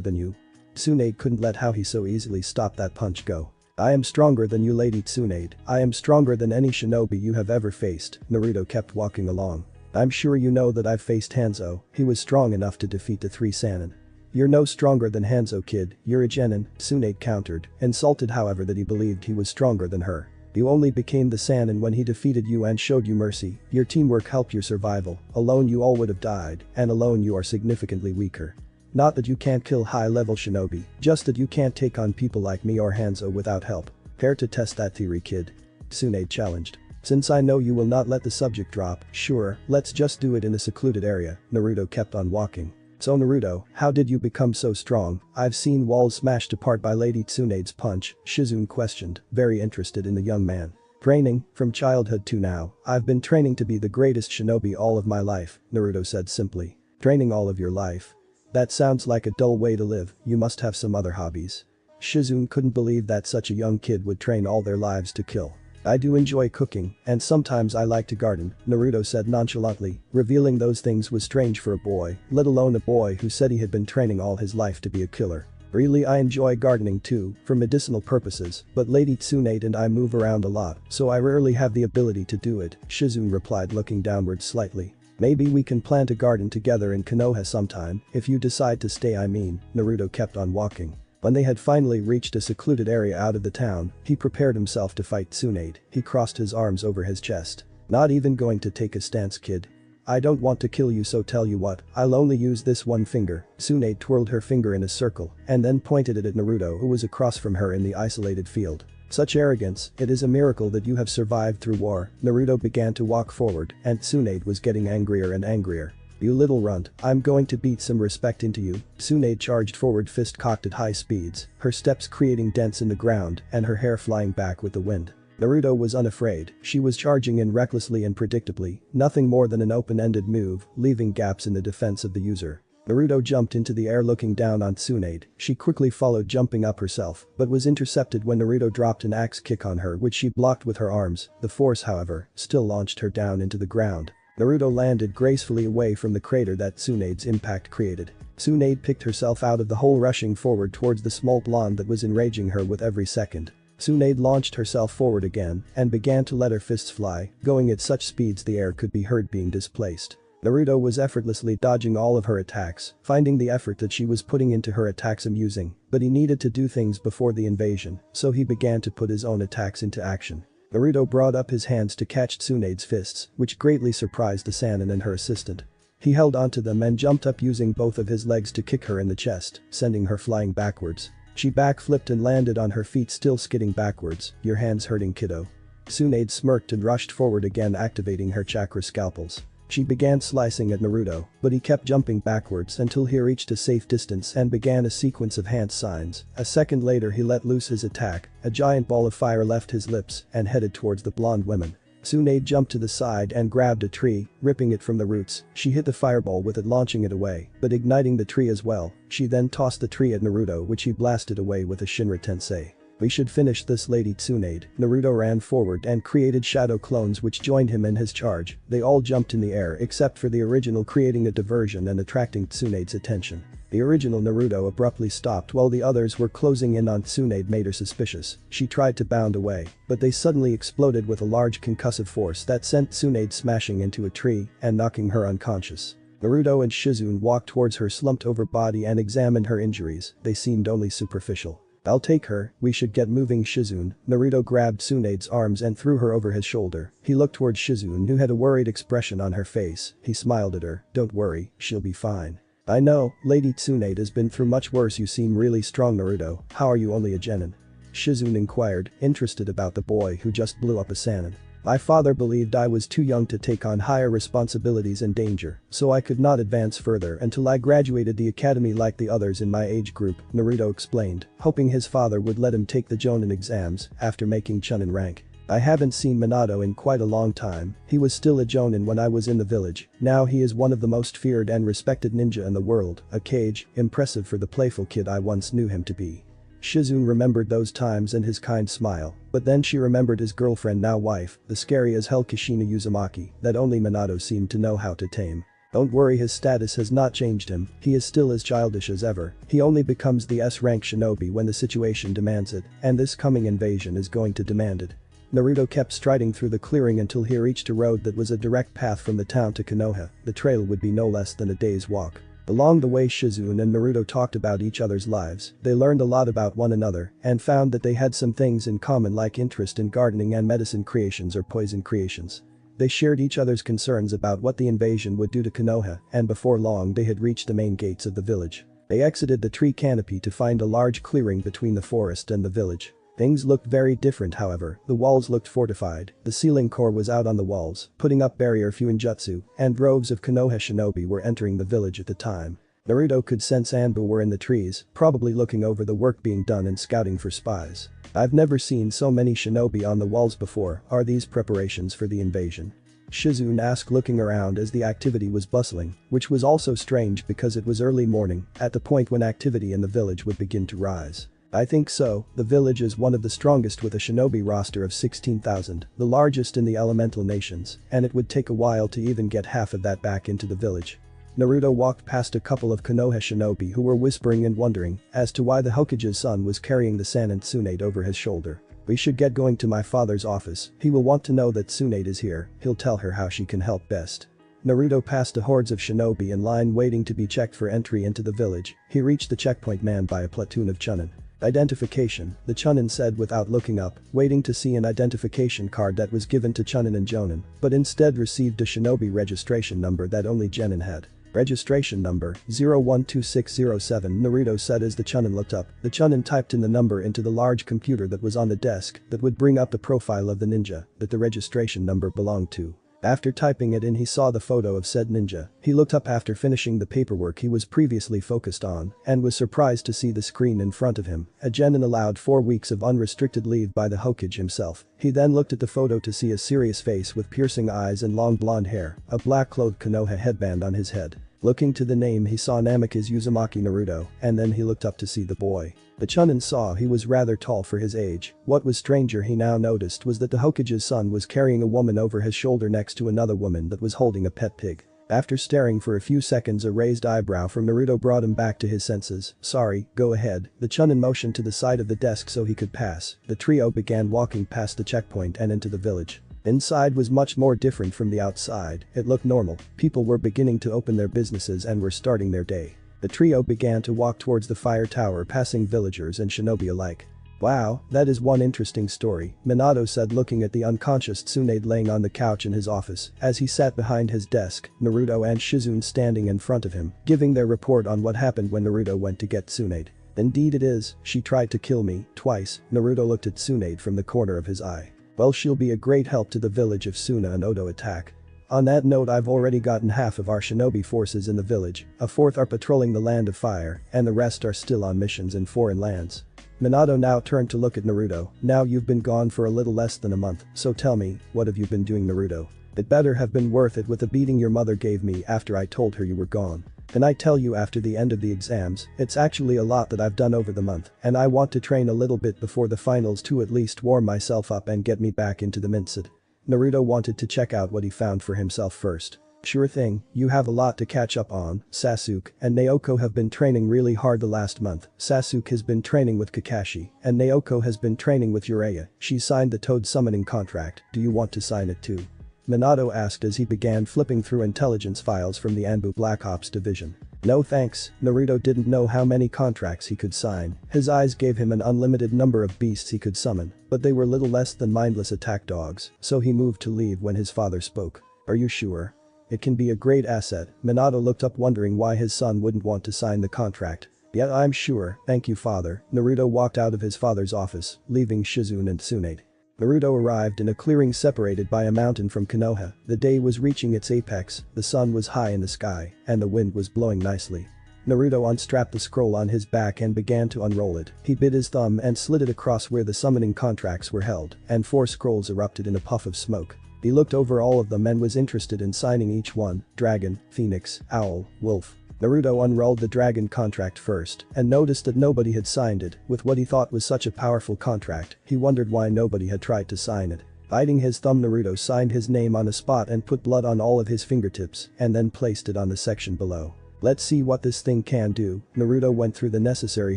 than you. Tsunade couldn't let how he so easily stopped that punch go. I am stronger than you, Lady Tsunade, I am stronger than any shinobi you have ever faced, Naruto kept walking along. I'm sure you know that I've faced Hanzo, he was strong enough to defeat the 3 Sannin. You're no stronger than Hanzo, kid, you're a genin, Tsunade countered, insulted however that he believed he was stronger than her. You only became the Sannin when he defeated you and showed you mercy, your teamwork helped your survival, alone you all would have died, and alone you are significantly weaker. Not that you can't kill high-level shinobi, just that you can't take on people like me or Hanzo without help. Care to test that theory, kid? Tsunade challenged. Since I know you will not let the subject drop, sure, let's just do it in a secluded area, Naruto kept on walking. So Naruto, how did you become so strong? I've seen walls smashed apart by Lady Tsunade's punch, Shizune questioned, very interested in the young man. Training, from childhood to now, I've been training to be the greatest shinobi all of my life, Naruto said simply. Training all of your life? That sounds like a dull way to live, you must have some other hobbies. Shizune couldn't believe that such a young kid would train all their lives to kill. I do enjoy cooking, and sometimes I like to garden, Naruto said nonchalantly, revealing those things was strange for a boy, let alone a boy who said he had been training all his life to be a killer. Really, I enjoy gardening too, for medicinal purposes, but Lady Tsunade and I move around a lot, so I rarely have the ability to do it, Shizune replied looking downward slightly. Maybe we can plant a garden together in Konoha sometime, if you decide to stay, I mean, Naruto kept on walking. When they had finally reached a secluded area out of the town, he prepared himself to fight Tsunade, he crossed his arms over his chest. Not even going to take a stance, kid. I don't want to kill you, so tell you what, I'll only use this one finger. Tsunade twirled her finger in a circle, and then pointed it at Naruto who was across from her in the isolated field. Such arrogance, it is a miracle that you have survived through war. Naruto began to walk forward, and Tsunade was getting angrier and angrier. You little runt, I'm going to beat some respect into you. Tsunade charged forward, fist cocked at high speeds, her steps creating dents in the ground and her hair flying back with the wind. Naruto was unafraid, she was charging in recklessly and predictably, nothing more than an open-ended move, leaving gaps in the defense of the user. Naruto jumped into the air looking down on Tsunade, she quickly followed jumping up herself, but was intercepted when Naruto dropped an axe kick on her which she blocked with her arms, the force however, still launched her down into the ground. Naruto landed gracefully away from the crater that Tsunade's impact created. Tsunade picked herself out of the hole, rushing forward towards the small blonde that was enraging her with every second. Tsunade launched herself forward again and began to let her fists fly, going at such speeds the air could be heard being displaced. Naruto was effortlessly dodging all of her attacks, finding the effort that she was putting into her attacks amusing, but he needed to do things before the invasion, so he began to put his own attacks into action. Naruto brought up his hands to catch Tsunade's fists, which greatly surprised Asanin and her assistant. He held onto them and jumped up using both of his legs to kick her in the chest, sending her flying backwards. She backflipped and landed on her feet, still skidding backwards. "Your hand's hurting, kiddo." Tsunade smirked and rushed forward again, activating her chakra scalpels. She began slicing at Naruto, but he kept jumping backwards until he reached a safe distance and began a sequence of hand signs. A second later he let loose his attack, a giant ball of fire left his lips and headed towards the blonde women. Tsunade jumped to the side and grabbed a tree, ripping it from the roots. She hit the fireball with it, launching it away, but igniting the tree as well. She then tossed the tree at Naruto, which he blasted away with a Shinra Tensei. "We should finish this, Lady Tsunade." Naruto ran forward and created shadow clones which joined him in his charge. They all jumped in the air except for the original, creating a diversion and attracting Tsunade's attention. The original Naruto abruptly stopped while the others were closing in on Tsunade, made her suspicious. She tried to bound away, but they suddenly exploded with a large concussive force that sent Tsunade smashing into a tree and knocking her unconscious. Naruto and Shizune walked towards her slumped over body and examined her injuries. They seemed only superficial. "I'll take her, we should get moving, Shizune." Naruto grabbed Tsunade's arms and threw her over his shoulder. He looked towards Shizune, who had a worried expression on her face. He smiled at her. "Don't worry, she'll be fine." "I know, Lady Tsunade has been through much worse. You seem really strong, Naruto. How are you only a genin?" Shizune inquired, interested about the boy who just blew up a Sannin. "My father believed I was too young to take on higher responsibilities and danger, so I could not advance further until I graduated the academy like the others in my age group," Naruto explained, hoping his father would let him take the Jonin exams after making Chunin rank. "I haven't seen Minato in quite a long time. He was still a Jonin when I was in the village. Now he is one of the most feared and respected ninja in the world. A Kage, impressive for the playful kid I once knew him to be." Shizune remembered those times and his kind smile, but then she remembered his girlfriend, now wife, the scary as hell Kushina Uzumaki, that only Minato seemed to know how to tame. "Don't worry, his status has not changed him. He is still as childish as ever. He only becomes the S-rank shinobi when the situation demands it, and this coming invasion is going to demand it." Naruto kept striding through the clearing until he reached a road that was a direct path from the town to Konoha. The trail would be no less than a day's walk. Along the way, Shizune and Naruto talked about each other's lives. They learned a lot about one another and found that they had some things in common, like interest in gardening and medicine creations or poison creations. They shared each other's concerns about what the invasion would do to Konoha, and before long they had reached the main gates of the village. They exited the tree canopy to find a large clearing between the forest and the village. Things looked very different, however. The walls looked fortified, the ceiling core was out on the walls, putting up barrier fuinjutsu, and droves of Konoha shinobi were entering the village at the time. Naruto could sense Anbu were in the trees, probably looking over the work being done and scouting for spies. "I've never seen so many shinobi on the walls before. Are these preparations for the invasion?" Shizune asked, looking around as the activity was bustling, which was also strange because it was early morning, at the point when activity in the village would begin to rise. "I think so. The village is one of the strongest with a shinobi roster of 16,000, the largest in the elemental nations, and it would take a while to even get half of that back into the village." Naruto walked past a couple of Konoha shinobi who were whispering and wondering as to why the Hokage's son was carrying the Sannin Tsunade over his shoulder. "We should get going to my father's office. He will want to know that Tsunade is here. He'll tell her how she can help best." Naruto passed the hordes of shinobi in line waiting to be checked for entry into the village. He reached the checkpoint manned by a platoon of Chunin. "Identification," the Chunin said without looking up, waiting to see an identification card that was given to Chunin and Jonin, but instead received a shinobi registration number that only Genin had. "Registration number 012607, Naruto said as the Chunin looked up. The Chunin typed in the number into the large computer that was on the desk that would bring up the profile of the ninja that the registration number belonged to. After typing it in, he saw the photo of said ninja. He looked up after finishing the paperwork he was previously focused on and was surprised to see the screen in front of him. A genin allowed 4 weeks of unrestricted leave by the Hokage himself. He then looked at the photo to see a serious face with piercing eyes and long blonde hair, a black-clothed Konoha headband on his head. Looking to the name, he saw Namikaze Uzumaki Naruto, and then he looked up to see the boy. The Chunin saw he was rather tall for his age. What was stranger, he now noticed, was that the Hokage's son was carrying a woman over his shoulder next to another woman that was holding a pet pig. After staring for a few seconds, a raised eyebrow from Naruto brought him back to his senses. "Sorry, go ahead." The Chunin motioned to the side of the desk so he could pass. The trio began walking past the checkpoint and into the village. Inside was much more different from the outside, it looked normal, people were beginning to open their businesses and were starting their day. The trio began to walk towards the fire tower passing villagers and shinobi alike. Wow, that is one interesting story, Minato said looking at the unconscious Tsunade laying on the couch in his office as he sat behind his desk, Naruto and Shizune standing in front of him, giving their report on what happened when Naruto went to get Tsunade. Indeed it is, she tried to kill me, twice, Naruto looked at Tsunade from the corner of his eye. Well, she'll be a great help to the village if Suna and Odo attack. On that note, I've already gotten half of our shinobi forces in the village, a fourth are patrolling the Land of Fire, and the rest are still on missions in foreign lands. Minato now turned to look at Naruto, now you've been gone for a little less than a month, so tell me, what have you been doing, Naruto? It better have been worth it with the beating your mother gave me after I told her you were gone. Can I tell you after the end of the exams, it's actually a lot that I've done over the month, and I want to train a little bit before the finals to at least warm myself up and get me back into the mindset. Naruto wanted to check out what he found for himself first. Sure thing, you have a lot to catch up on, Sasuke and Naoko have been training really hard the last month, Sasuke has been training with Kakashi, and Naoko has been training with Jiraiya, she signed the Toad summoning contract, do you want to sign it too? Minato asked as he began flipping through intelligence files from the Anbu Black Ops division. No thanks, Naruto didn't know how many contracts he could sign, his eyes gave him an unlimited number of beasts he could summon, but they were little less than mindless attack dogs, so he moved to leave when his father spoke. Are you sure? It can be a great asset, Minato looked up wondering why his son wouldn't want to sign the contract. Yeah, I'm sure, thank you father, Naruto walked out of his father's office, leaving Shizune and Tsunade. Naruto arrived in a clearing separated by a mountain from Konoha, the day was reaching its apex, the sun was high in the sky, and the wind was blowing nicely. Naruto unstrapped the scroll on his back and began to unroll it, he bit his thumb and slid it across where the summoning contracts were held, and 4 scrolls erupted in a puff of smoke. He looked over all of them and was interested in signing each one, dragon, phoenix, owl, wolf. Naruto unrolled the dragon contract first and noticed that nobody had signed it, with what he thought was such a powerful contract, he wondered why nobody had tried to sign it. Biting his thumb, Naruto signed his name on a spot and put blood on all of his fingertips and then placed it on the section below. Let's see what this thing can do, Naruto went through the necessary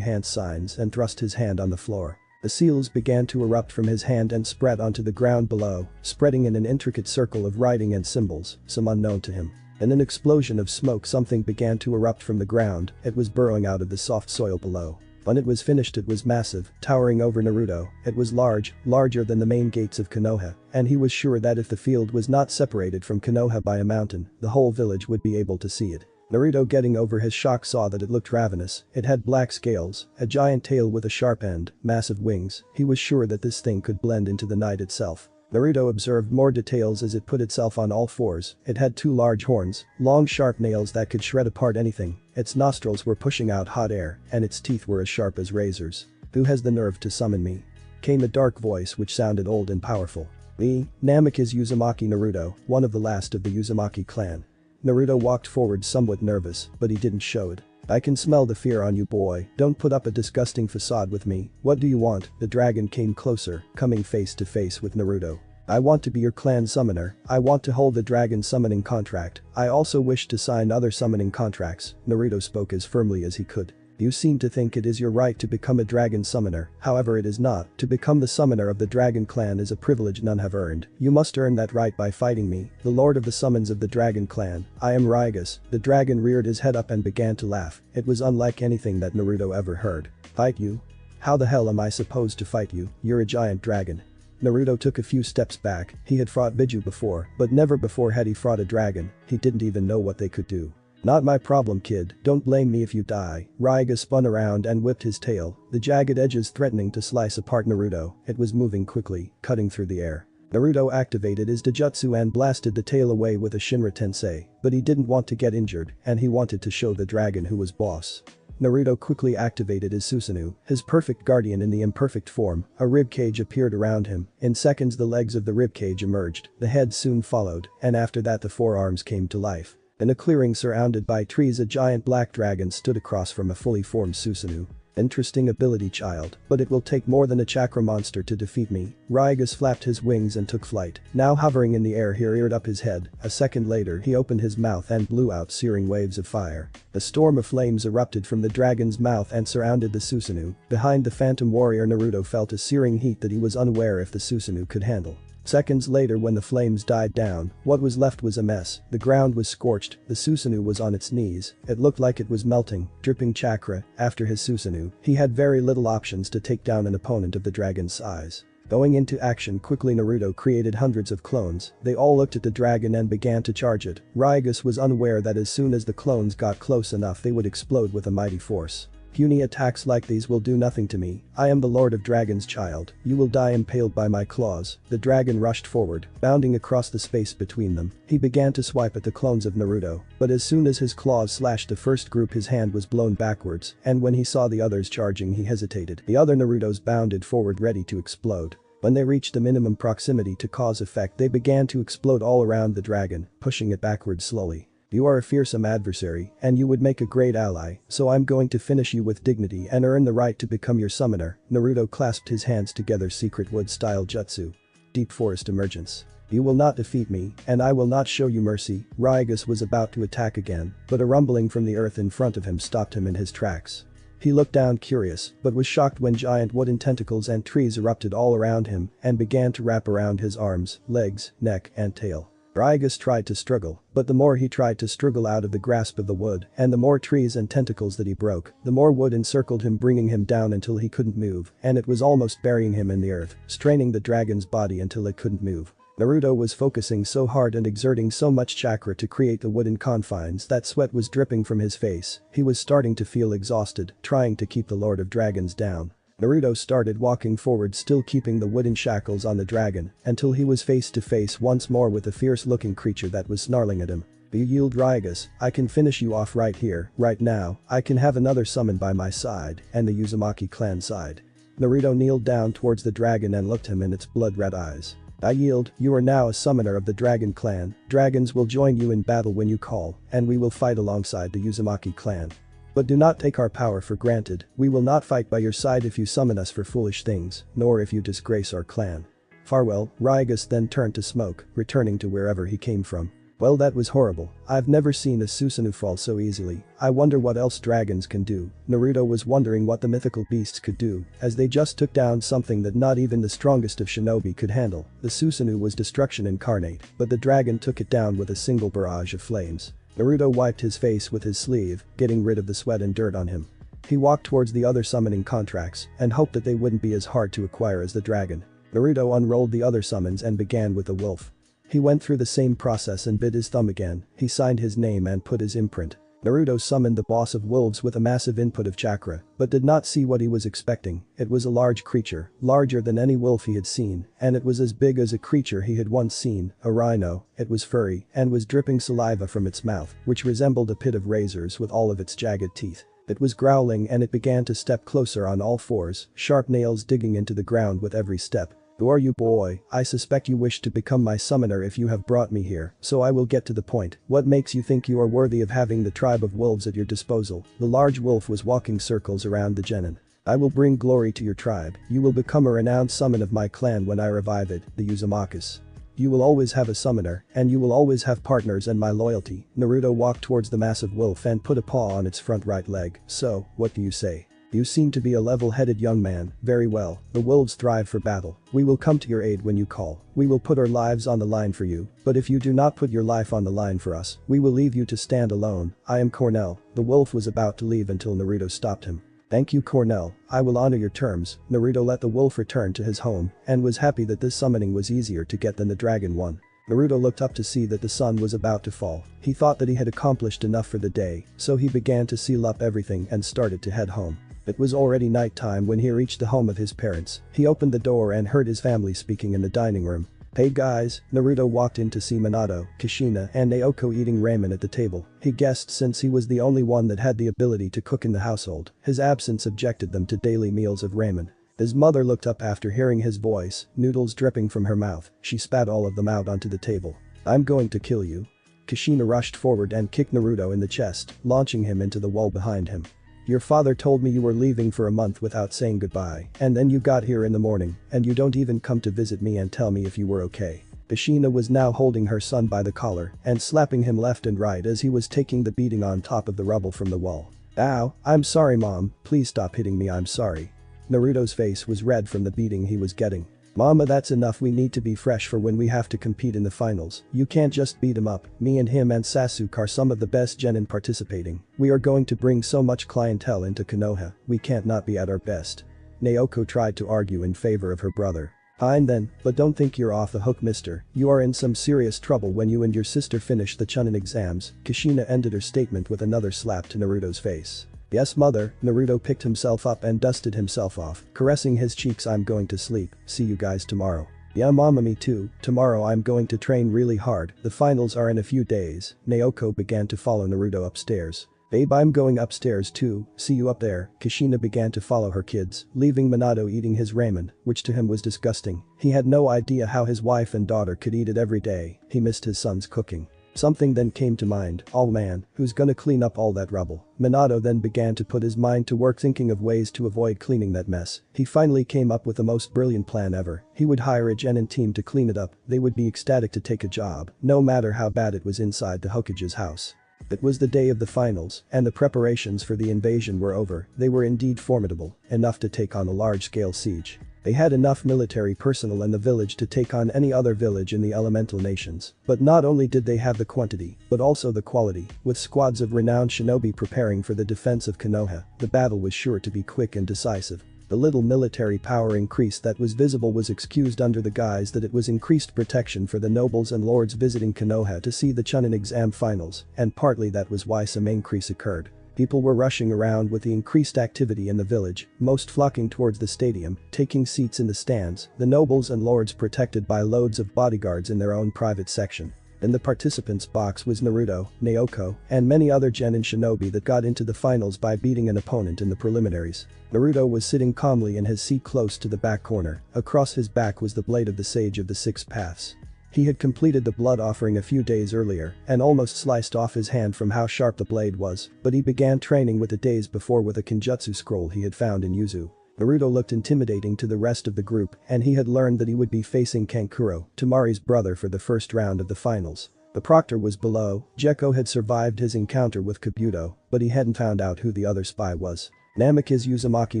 hand signs and thrust his hand on the floor. The seals began to erupt from his hand and spread onto the ground below, spreading in an intricate circle of writing and symbols, some unknown to him. In an explosion of smoke, something began to erupt from the ground, it was burrowing out of the soft soil below. When it was finished, it was massive, towering over Naruto, it was large, larger than the main gates of Konoha, and he was sure that if the field was not separated from Konoha by a mountain, the whole village would be able to see it. Naruto, getting over his shock, saw that it looked ravenous, it had black scales, a giant tail with a sharp end, massive wings, he was sure that this thing could blend into the night itself. Naruto observed more details as it put itself on all fours, it had 2 large horns, long sharp nails that could shred apart anything, its nostrils were pushing out hot air, and its teeth were as sharp as razors. Who has the nerve to summon me? Came a dark voice which sounded old and powerful. Me, Namek is Uzumaki Naruto, one of the last of the Uzumaki clan. Naruto walked forward somewhat nervous, but he didn't show it. I can smell the fear on you, boy, don't put up a disgusting facade with me, what do you want? The dragon came closer, coming face to face with Naruto. I want to be your clan summoner, I want to hold the dragon summoning contract, I also wish to sign other summoning contracts, Naruto spoke as firmly as he could. You seem to think it is your right to become a dragon summoner, however it is not, to become the summoner of the dragon clan is a privilege none have earned, you must earn that right by fighting me, the lord of the summons of the dragon clan, I am Raigas. The dragon reared his head up and began to laugh, it was unlike anything that Naruto ever heard. Fight you? How the hell am I supposed to fight you, you're a giant dragon. Naruto took a few steps back, he had fought Biju before, but never before had he fought a dragon, he didn't even know what they could do. Not my problem, kid, don't blame me if you die. Raiga spun around and whipped his tail, the jagged edges threatening to slice apart Naruto, it was moving quickly, cutting through the air. Naruto activated his Dojutsu and blasted the tail away with a Shinra Tensei, but he didn't want to get injured and he wanted to show the dragon who was boss. Naruto quickly activated his Susanoo, his perfect guardian in the imperfect form, a ribcage appeared around him, in seconds the legs of the ribcage emerged, the head soon followed, and after that the forearms came to life. In a clearing surrounded by trees, a giant black dragon stood across from a fully formed Susanoo. Interesting ability, child, but it will take more than a chakra monster to defeat me. Raigas flapped his wings and took flight, now hovering in the air he reared up his head, a second later he opened his mouth and blew out searing waves of fire. A storm of flames erupted from the dragon's mouth and surrounded the Susanoo. Behind the phantom warrior, Naruto felt a searing heat that he was unaware if the Susanoo could handle. Seconds later when the flames died down, what was left was a mess. The ground was scorched, the Susanoo was on its knees, it looked like it was melting, dripping chakra. After his Susanoo, he had very little options to take down an opponent of the dragon's size. Going into action quickly, Naruto created hundreds of clones. They all looked at the dragon and began to charge it. Raigus was unaware that as soon as the clones got close enough they would explode with a mighty force. Puny attacks like these will do nothing to me. I am the Lord of Dragon's child. You will die impaled by my claws. The dragon rushed forward, bounding across the space between them. He began to swipe at the clones of Naruto, but as soon as his claws slashed the first group his hand was blown backwards, and when he saw the others charging he hesitated. The other Narutos bounded forward ready to explode. When they reached the minimum proximity to cause effect they began to explode all around the dragon, pushing it backwards slowly. You are a fearsome adversary, and you would make a great ally, so I'm going to finish you with dignity and earn the right to become your summoner. Naruto clasped his hands together, secret wood-style jutsu. Deep forest emergence. You will not defeat me, and I will not show you mercy. Raigus was about to attack again, but a rumbling from the earth in front of him stopped him in his tracks. He looked down curious, but was shocked when giant wooden tentacles and trees erupted all around him and began to wrap around his arms, legs, neck, and tail. Raigus tried to struggle, but the more he tried to struggle out of the grasp of the wood and the more trees and tentacles that he broke, the more wood encircled him, bringing him down until he couldn't move, and it was almost burying him in the earth, straining the dragon's body until it couldn't move. Naruto was focusing so hard and exerting so much chakra to create the wooden confines that sweat was dripping from his face. He was starting to feel exhausted, trying to keep the Lord of Dragons down. Naruto started walking forward, still keeping the wooden shackles on the dragon, until he was face to face once more with a fierce-looking creature that was snarling at him. You yield, Raigus, I can finish you off right here, right now. I can have another summon by my side, and the Uzumaki clan side. Naruto kneeled down towards the dragon and looked him in its blood-red eyes. I yield, you are now a summoner of the Dragon Clan. Dragons will join you in battle when you call, and we will fight alongside the Uzumaki clan. But do not take our power for granted. We will not fight by your side if you summon us for foolish things, nor if you disgrace our clan. Farewell. Raigus then turned to Smoke, returning to wherever he came from. Well, that was horrible. I've never seen a Susanoo fall so easily. I wonder what else dragons can do. Naruto was wondering what the mythical beasts could do, as they just took down something that not even the strongest of shinobi could handle. The Susanoo was destruction incarnate, but the dragon took it down with a single barrage of flames. Naruto wiped his face with his sleeve, getting rid of the sweat and dirt on him. He walked towards the other summoning contracts and hoped that they wouldn't be as hard to acquire as the dragon. Naruto unrolled the other summons and began with the wolf. He went through the same process and bit his thumb again. He signed his name and put his imprint. Naruto summoned the boss of wolves with a massive input of chakra, but did not see what he was expecting. It was a large creature, larger than any wolf he had seen, and it was as big as a creature he had once seen, a rhino. It was furry and was dripping saliva from its mouth, which resembled a pit of razors with all of its jagged teeth. It was growling and it began to step closer on all fours, sharp nails digging into the ground with every step. Who are you, boy? I suspect you wish to become my summoner if you have brought me here, so I will get to the point. What makes you think you are worthy of having the tribe of wolves at your disposal? The large wolf was walking circles around the genin. I will bring glory to your tribe. You will become a renowned summon of my clan when I revive it, the Uzumakas. You will always have a summoner, and you will always have partners and my loyalty. Naruto walked towards the massive wolf and put a paw on its front right leg. So, what do you say? You seem to be a level-headed young man. Very well, the wolves thrive for battle. We will come to your aid when you call. We will put our lives on the line for you, but if you do not put your life on the line for us, we will leave you to stand alone. I am Cornell. The wolf was about to leave until Naruto stopped him. Thank you, Cornell. I will honor your terms. Naruto let the wolf return to his home and was happy that this summoning was easier to get than the dragon one. Naruto looked up to see that the sun was about to fall. He thought that he had accomplished enough for the day, so he began to seal up everything and started to head home. It was already nighttime when he reached the home of his parents. He opened the door and heard his family speaking in the dining room. Hey guys, Naruto walked in to see Minato, Kushina, and Naoko eating ramen at the table. He guessed since he was the only one that had the ability to cook in the household, his absence subjected them to daily meals of ramen. His mother looked up after hearing his voice, noodles dripping from her mouth. She spat all of them out onto the table. I'm going to kill you. Kushina rushed forward and kicked Naruto in the chest, launching him into the wall behind him. Your father told me you were leaving for a month without saying goodbye, and then you got here in the morning, and you don't even come to visit me and tell me if you were okay. Kushina was now holding her son by the collar and slapping him left and right as he was taking the beating on top of the rubble from the wall. Ow, I'm sorry mom, please stop hitting me, I'm sorry. Naruto's face was red from the beating he was getting. Mama, that's enough, we need to be fresh for when we have to compete in the finals. You can't just beat him up. Me and him and Sasuke are some of the best genin participating. We are going to bring so much clientele into Konoha, we can't not be at our best. Naoko tried to argue in favor of her brother. Fine then, but don't think you're off the hook, mister. You are in some serious trouble when you and your sister finish the Chunin exams. Kushina ended her statement with another slap to Naruto's face. Yes, mother. Naruto picked himself up and dusted himself off, caressing his cheeks. I'm going to sleep, see you guys tomorrow. Yeah mama, me too, tomorrow I'm going to train really hard, the finals are in a few days. Naoko began to follow Naruto upstairs. Babe, I'm going upstairs too, see you up there. Kushina began to follow her kids, leaving Minato eating his ramen, which to him was disgusting. He had no idea how his wife and daughter could eat it every day, he missed his son's cooking. Something then came to mind, oh man, who's gonna clean up all that rubble? Minato then began to put his mind to work thinking of ways to avoid cleaning that mess. He finally came up with the most brilliant plan ever. He would hire a genin team to clean it up, they would be ecstatic to take a job, no matter how bad it was inside the Hokage's house. It was the day of the finals, and the preparations for the invasion were over. They were indeed formidable, enough to take on a large-scale siege. They had enough military personnel in the village to take on any other village in the elemental nations. But not only did they have the quantity, but also the quality. With squads of renowned shinobi preparing for the defense of Konoha, the battle was sure to be quick and decisive. The little military power increase that was visible was excused under the guise that it was increased protection for the nobles and lords visiting Konoha to see the Chunin exam finals, and partly that was why some increase occurred. People were rushing around with the increased activity in the village, most flocking towards the stadium, taking seats in the stands, the nobles and lords protected by loads of bodyguards in their own private section. In the participants' box was Naruto, Naoko, and many other genin shinobi that got into the finals by beating an opponent in the preliminaries. Naruto was sitting calmly in his seat close to the back corner, across his back was the blade of the Sage of the Six Paths. He had completed the blood offering a few days earlier and almost sliced off his hand from how sharp the blade was, but he began training with it days before with a Kenjutsu scroll he had found in Yuzu. Naruto looked intimidating to the rest of the group and he had learned that he would be facing Kankuro, Temari's brother, for the first round of the finals. The proctor was below, Gekko had survived his encounter with Kabuto, but he hadn't found out who the other spy was. Namikaze Uzumaki.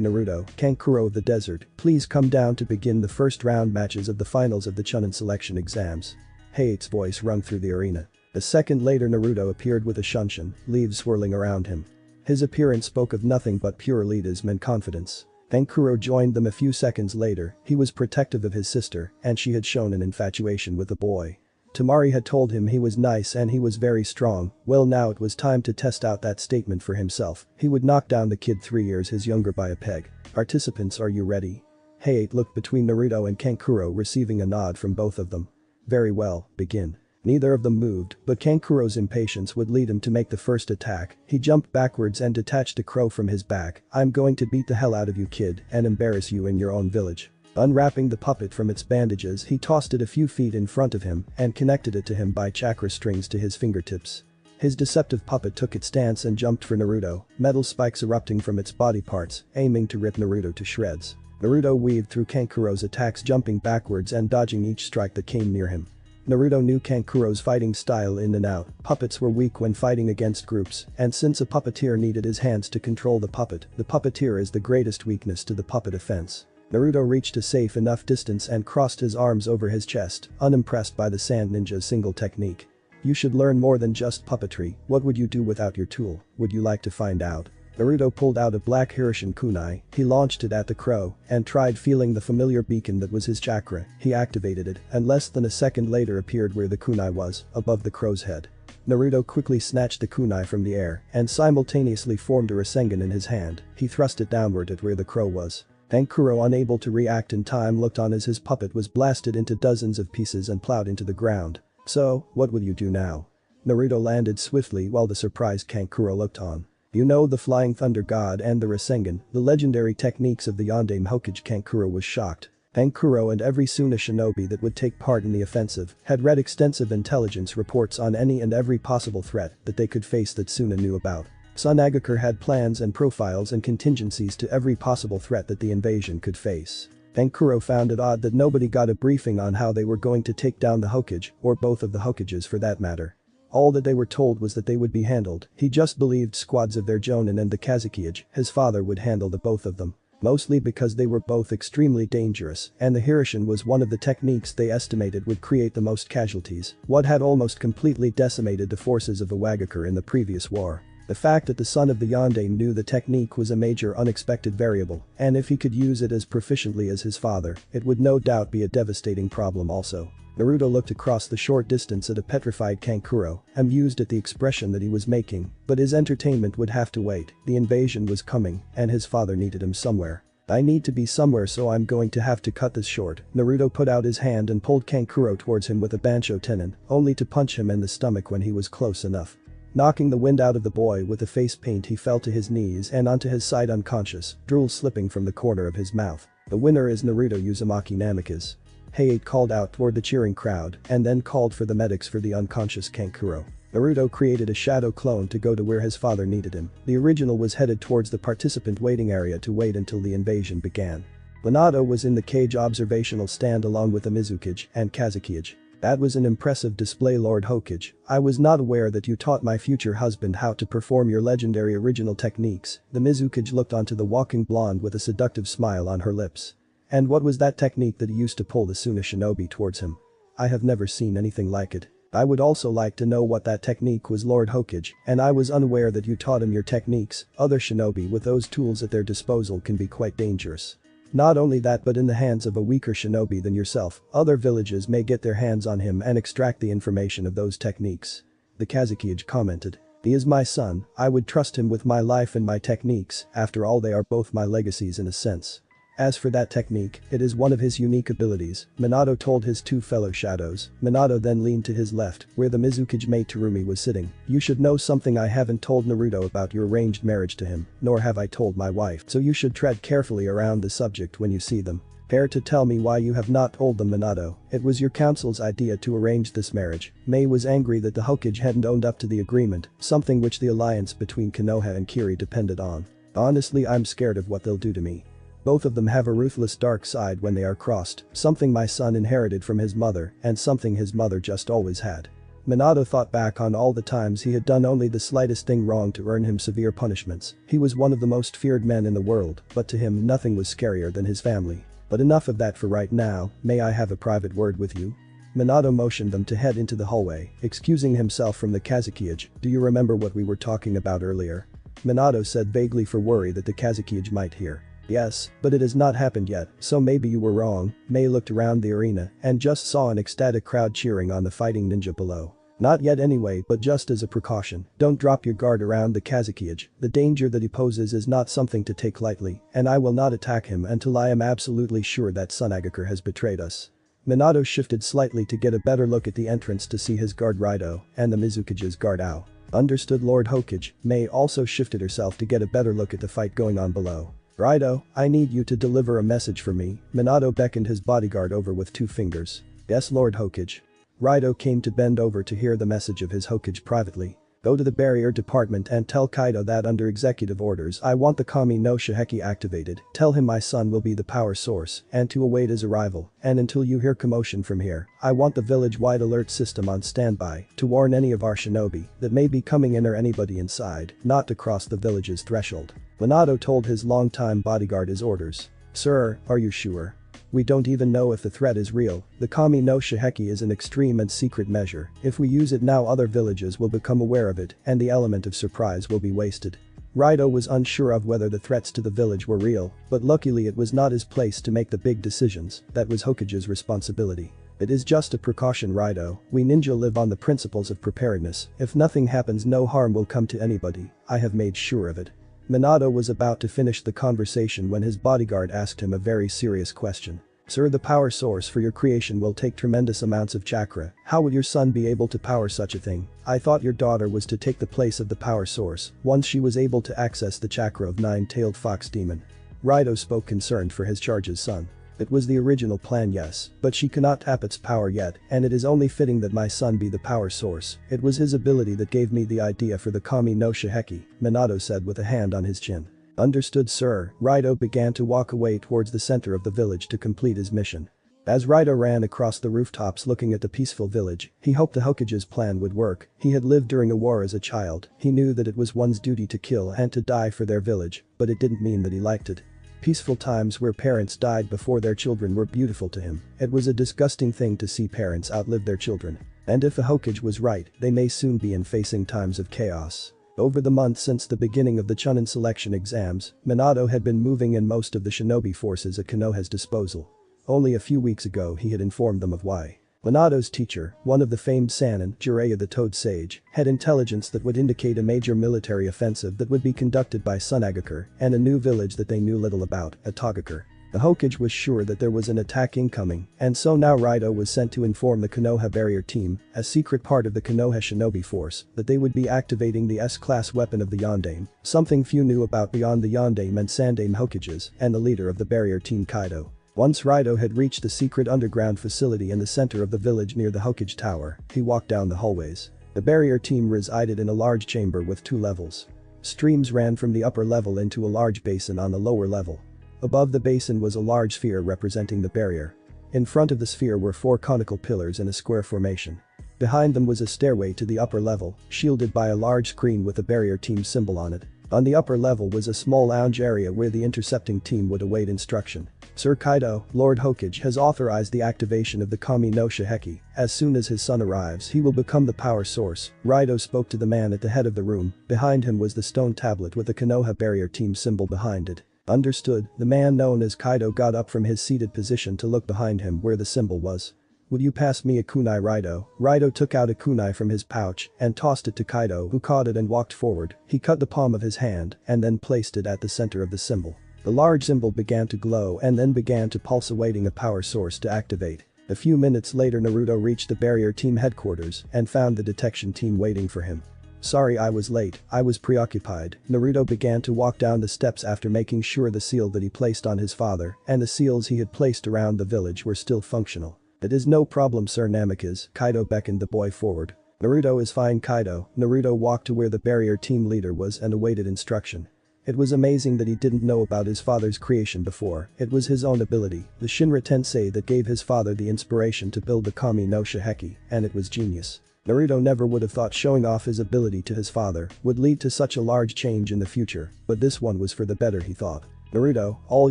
Naruto, Kankuro of the desert, please come down to begin the first round matches of the finals of the Chunin selection exams. Hei's voice rung through the arena. A second later Naruto appeared with a shunshin, leaves swirling around him. His appearance spoke of nothing but pure elitism and confidence. Kankuro joined them a few seconds later, he was protective of his sister and she had shown an infatuation with the boy. Temari had told him he was nice and he was very strong, well now it was time to test out that statement for himself, he would knock down the kid 3 years his younger by a peg. Participants, are you ready? Hei's looked between Naruto and Kankuro, receiving a nod from both of them. Very well, begin. Neither of them moved, but Kankuro's impatience would lead him to make the first attack. He jumped backwards and detached a crow from his back. I'm going to beat the hell out of you, kid, and embarrass you in your own village. Unwrapping the puppet from its bandages, he tossed it a few feet in front of him and connected it to him by chakra strings to his fingertips. His deceptive puppet took its stance and jumped for Naruto, metal spikes erupting from its body parts, aiming to rip Naruto to shreds. Naruto weaved through Kankuro's attacks, jumping backwards and dodging each strike that came near him. Naruto knew Kankuro's fighting style in and out. Puppets were weak when fighting against groups, and since a puppeteer needed his hands to control the puppeteer is the greatest weakness to the puppet offense. Naruto reached a safe enough distance and crossed his arms over his chest, unimpressed by the Sand Ninja's single technique. You should learn more than just puppetry. What would you do without your tool? Would you like to find out? Naruto pulled out a black Hirishin kunai, he launched it at the crow and tried feeling the familiar beacon that was his chakra. He activated it and less than a second later appeared where the kunai was, above the crow's head. Naruto quickly snatched the kunai from the air and simultaneously formed a Rasengan in his hand. He thrust it downward at where the crow was. Kankuro, unable to react in time, looked on as his puppet was blasted into dozens of pieces and plowed into the ground. So, what will you do now? Naruto landed swiftly while the surprised Kankuro looked on. You know the Flying Thunder God and the Rasengan, the legendary techniques of the Yondaime Hokage. Kankuro was shocked. Kankuro and every Suna shinobi that would take part in the offensive had read extensive intelligence reports on any and every possible threat that they could face that Suna knew about. Tsunagakure had plans and profiles and contingencies to every possible threat that the invasion could face. Kankuro found it odd that nobody got a briefing on how they were going to take down the Hokage, or both of the Hokages for that matter. All that they were told was that they would be handled. He just believed squads of their Jonin and the Kazekage, his father, would handle the both of them. Mostly because they were both extremely dangerous, and the Hirishin was one of the techniques they estimated would create the most casualties, what had almost completely decimated the forces of the Wagakure in the previous war. The fact that the son of the Yonde knew the technique was a major unexpected variable, and if he could use it as proficiently as his father, it would no doubt be a devastating problem also. Naruto looked across the short distance at a petrified Kankuro, amused at the expression that he was making, but his entertainment would have to wait, the invasion was coming, and his father needed him somewhere. I need to be somewhere, so I'm going to have to cut this short. Naruto put out his hand and pulled Kankuro towards him with a Bansho Tenin, only to punch him in the stomach when he was close enough. Knocking the wind out of the boy with the face paint, he fell to his knees and onto his side unconscious, drool slipping from the corner of his mouth. The winner is Naruto Uzumaki Namikaze. Hayate called out toward the cheering crowd and then called for the medics for the unconscious Kankuro. Naruto created a shadow clone to go to where his father needed him. The original was headed towards the participant waiting area to wait until the invasion began. Minato was in the cage observational stand along with the Mizukage and Kazekage. That was an impressive display, Lord Hokage. I was not aware that you taught my future husband how to perform your legendary original techniques. The Mizukage looked onto the walking blonde with a seductive smile on her lips. And what was that technique that he used to pull the Suna shinobi towards him? I have never seen anything like it. I would also like to know what that technique was, Lord Hokage, and I was unaware that you taught him your techniques. Other shinobi with those tools at their disposal can be quite dangerous. Not only that, but in the hands of a weaker shinobi than yourself, other villages may get their hands on him and extract the information of those techniques. The Kazekage commented. He is my son, I would trust him with my life and my techniques, after all they are both my legacies in a sense. As for that technique, it is one of his unique abilities, Minato told his two fellow shadows. Minato then leaned to his left, where the Mizukage mate Terumi was sitting. You should know something I haven't told Naruto about your arranged marriage to him, nor have I told my wife, so you should tread carefully around the subject when you see them. Care to tell me why you have not told them, Minato? It was your council's idea to arrange this marriage. Mei was angry that the Hokage hadn't owned up to the agreement, something which the alliance between Konoha and Kiri depended on. Honestly, I'm scared of what they'll do to me. Both of them have a ruthless dark side when they are crossed, something my son inherited from his mother and something his mother just always had. Minato thought back on all the times he had done only the slightest thing wrong to earn him severe punishments. He was one of the most feared men in the world, but to him nothing was scarier than his family. But enough of that for right now, may I have a private word with you? Minato motioned them to head into the hallway, excusing himself from the Kazekage. Do you remember what we were talking about earlier? Minato said vaguely for worry that the Kazekage might hear. Yes, but it has not happened yet, so maybe you were wrong. Mei looked around the arena and just saw an ecstatic crowd cheering on the fighting ninja below. Not yet anyway, but just as a precaution, don't drop your guard around the Kazekage. The danger that he poses is not something to take lightly, and I will not attack him until I am absolutely sure that Tsunagakure has betrayed us. Minato shifted slightly to get a better look at the entrance to see his guard Raido and the Mizukage's guard Ao. Understood, Lord Hokage. Mei also shifted herself to get a better look at the fight going on below. Raido, I need you to deliver a message for me. Minato beckoned his bodyguard over with 2 fingers. Yes, Lord Hokage. Raido came to bend over to hear the message of his Hokage privately. Go to the barrier department and tell Kaido that under executive orders I want the Kami no Shiheki activated. Tell him my son will be the power source and to await his arrival, and until you hear commotion from here, I want the village-wide alert system on standby to warn any of our shinobi that may be coming in or anybody inside not to cross the village's threshold. Minato told his longtime bodyguard his orders. Sir, are you sure? We don't even know if the threat is real. The Kami no Shiheki is an extreme and secret measure. If we use it now, other villages will become aware of it and the element of surprise will be wasted. Raido was unsure of whether the threats to the village were real, but luckily it was not his place to make the big decisions. That was Hokage's responsibility. It is just a precaution, Raido. We ninja live on the principles of preparedness. If nothing happens, no harm will come to anybody. I have made sure of it. Minato was about to finish the conversation when his bodyguard asked him a very serious question. Sir, the power source for your creation will take tremendous amounts of chakra. How would your son be able to power such a thing? I thought your daughter was to take the place of the power source once she was able to access the chakra of Nine-Tailed Fox Demon. Raido spoke concerned for his charge's son. It was the original plan, yes, but she cannot tap its power yet, and it is only fitting that my son be the power source. It was his ability that gave me the idea for the Kami no Shiheki, Minato said with a hand on his chin. Understood, sir. Raido began to walk away towards the center of the village to complete his mission. As Raido ran across the rooftops looking at the peaceful village, he hoped the Hokage's plan would work. He had lived during a war as a child. He knew that it was one's duty to kill and to die for their village, but it didn't mean that he liked it. Peaceful times where parents died before their children were beautiful to him. It was a disgusting thing to see parents outlive their children. And if a Hokage was right, they may soon be in facing times of chaos. Over the months since the beginning of the Chunin selection exams, Minato had been moving in most of the shinobi forces at Konoha's disposal. Only a few weeks ago he had informed them of why. Minato's teacher, one of the famed Sannin, Jiraiya the Toad Sage, had intelligence that would indicate a major military offensive that would be conducted by Sunagakure and a new village that they knew little about, Atogakure. The Hokage was sure that there was an attack incoming, and so now Raito was sent to inform the Konoha barrier team, a secret part of the Konoha shinobi force, that they would be activating the S-class weapon of the Yondaime, something few knew about beyond the Yondaime and Sandaime Hokages and the leader of the barrier team Kaido. Once Raito had reached the secret underground facility in the center of the village near the Hokage Tower, he walked down the hallways. The barrier team resided in a large chamber with 2 levels. Streams ran from the upper level into a large basin on the lower level. Above the basin was a large sphere representing the barrier. In front of the sphere were 4 conical pillars in a square formation. Behind them was a stairway to the upper level, shielded by a large screen with a barrier team symbol on it. On the upper level was a small lounge area where the intercepting team would await instruction. Sir Kaido, Lord Hokage, has authorized the activation of the Kami no Shiheki. As soon as his son arrives, he will become the power source. Raito spoke to the man at the head of the room. Behind him was the stone tablet with the Konoha barrier team symbol behind it. Understood, the man known as Kaido got up from his seated position to look behind him where the symbol was. Would you pass me a kunai, Raito? Raito took out a kunai from his pouch and tossed it to Kaido, who caught it and walked forward. He cut the palm of his hand and then placed it at the center of the symbol. The large symbol began to glow and then began to pulse, awaiting a power source to activate. A few minutes later Naruto reached the barrier team headquarters and found the detection team waiting for him. Sorry I was late, I was preoccupied. Naruto began to walk down the steps after making sure the seal that he placed on his father and the seals he had placed around the village were still functional. It is no problem, Sir Namikaze. Kaido beckoned the boy forward. Naruto is fine, Kaido. Naruto walked to where the barrier team leader was and awaited instruction. It was amazing that he didn't know about his father's creation before. It was his own ability, the Shinra Tensei, that gave his father the inspiration to build the Kami no Shiheki, and it was genius. Naruto never would have thought showing off his ability to his father would lead to such a large change in the future, but this one was for the better, he thought. Naruto, all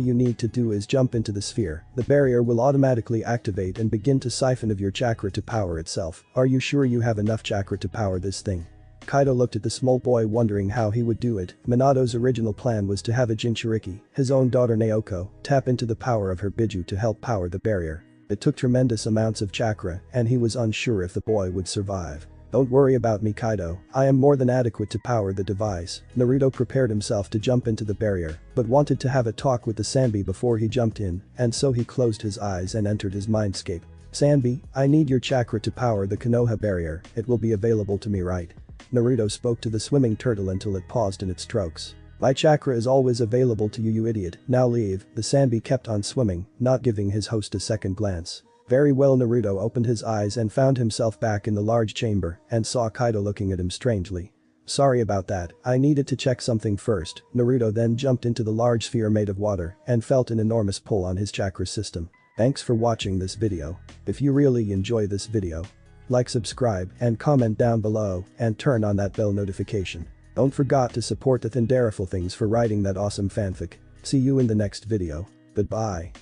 you need to do is jump into the sphere. The barrier will automatically activate and begin to siphon of your chakra to power itself. Are you sure you have enough chakra to power this thing? Kaido looked at the small boy, wondering how he would do it. Minato's original plan was to have a Jinchuriki, his own daughter Naoko, tap into the power of her Biju to help power the barrier. It took tremendous amounts of chakra, and he was unsure if the boy would survive. Don't worry about me, Kaido. I am more than adequate to power the device. Naruto prepared himself to jump into the barrier, but wanted to have a talk with the Sanbi before he jumped in, and so he closed his eyes and entered his mindscape. Sanbi, I need your chakra to power the Konoha barrier. It will be available to me, right? Naruto spoke to the swimming turtle until it paused in its strokes. My chakra is always available to you, you idiot. Now leave. The Sanbi kept on swimming, not giving his host a second glance. Very well. Naruto opened his eyes and found himself back in the large chamber and saw Kaido looking at him strangely. Sorry about that, I needed to check something first. Naruto then jumped into the large sphere made of water and felt an enormous pull on his chakra system. Thanks for watching this video. If you really enjoy this video, like, subscribe, and comment down below, and turn on that bell notification. Don't forget to support the Thinderiful Things for writing that awesome fanfic. See you in the next video. Goodbye.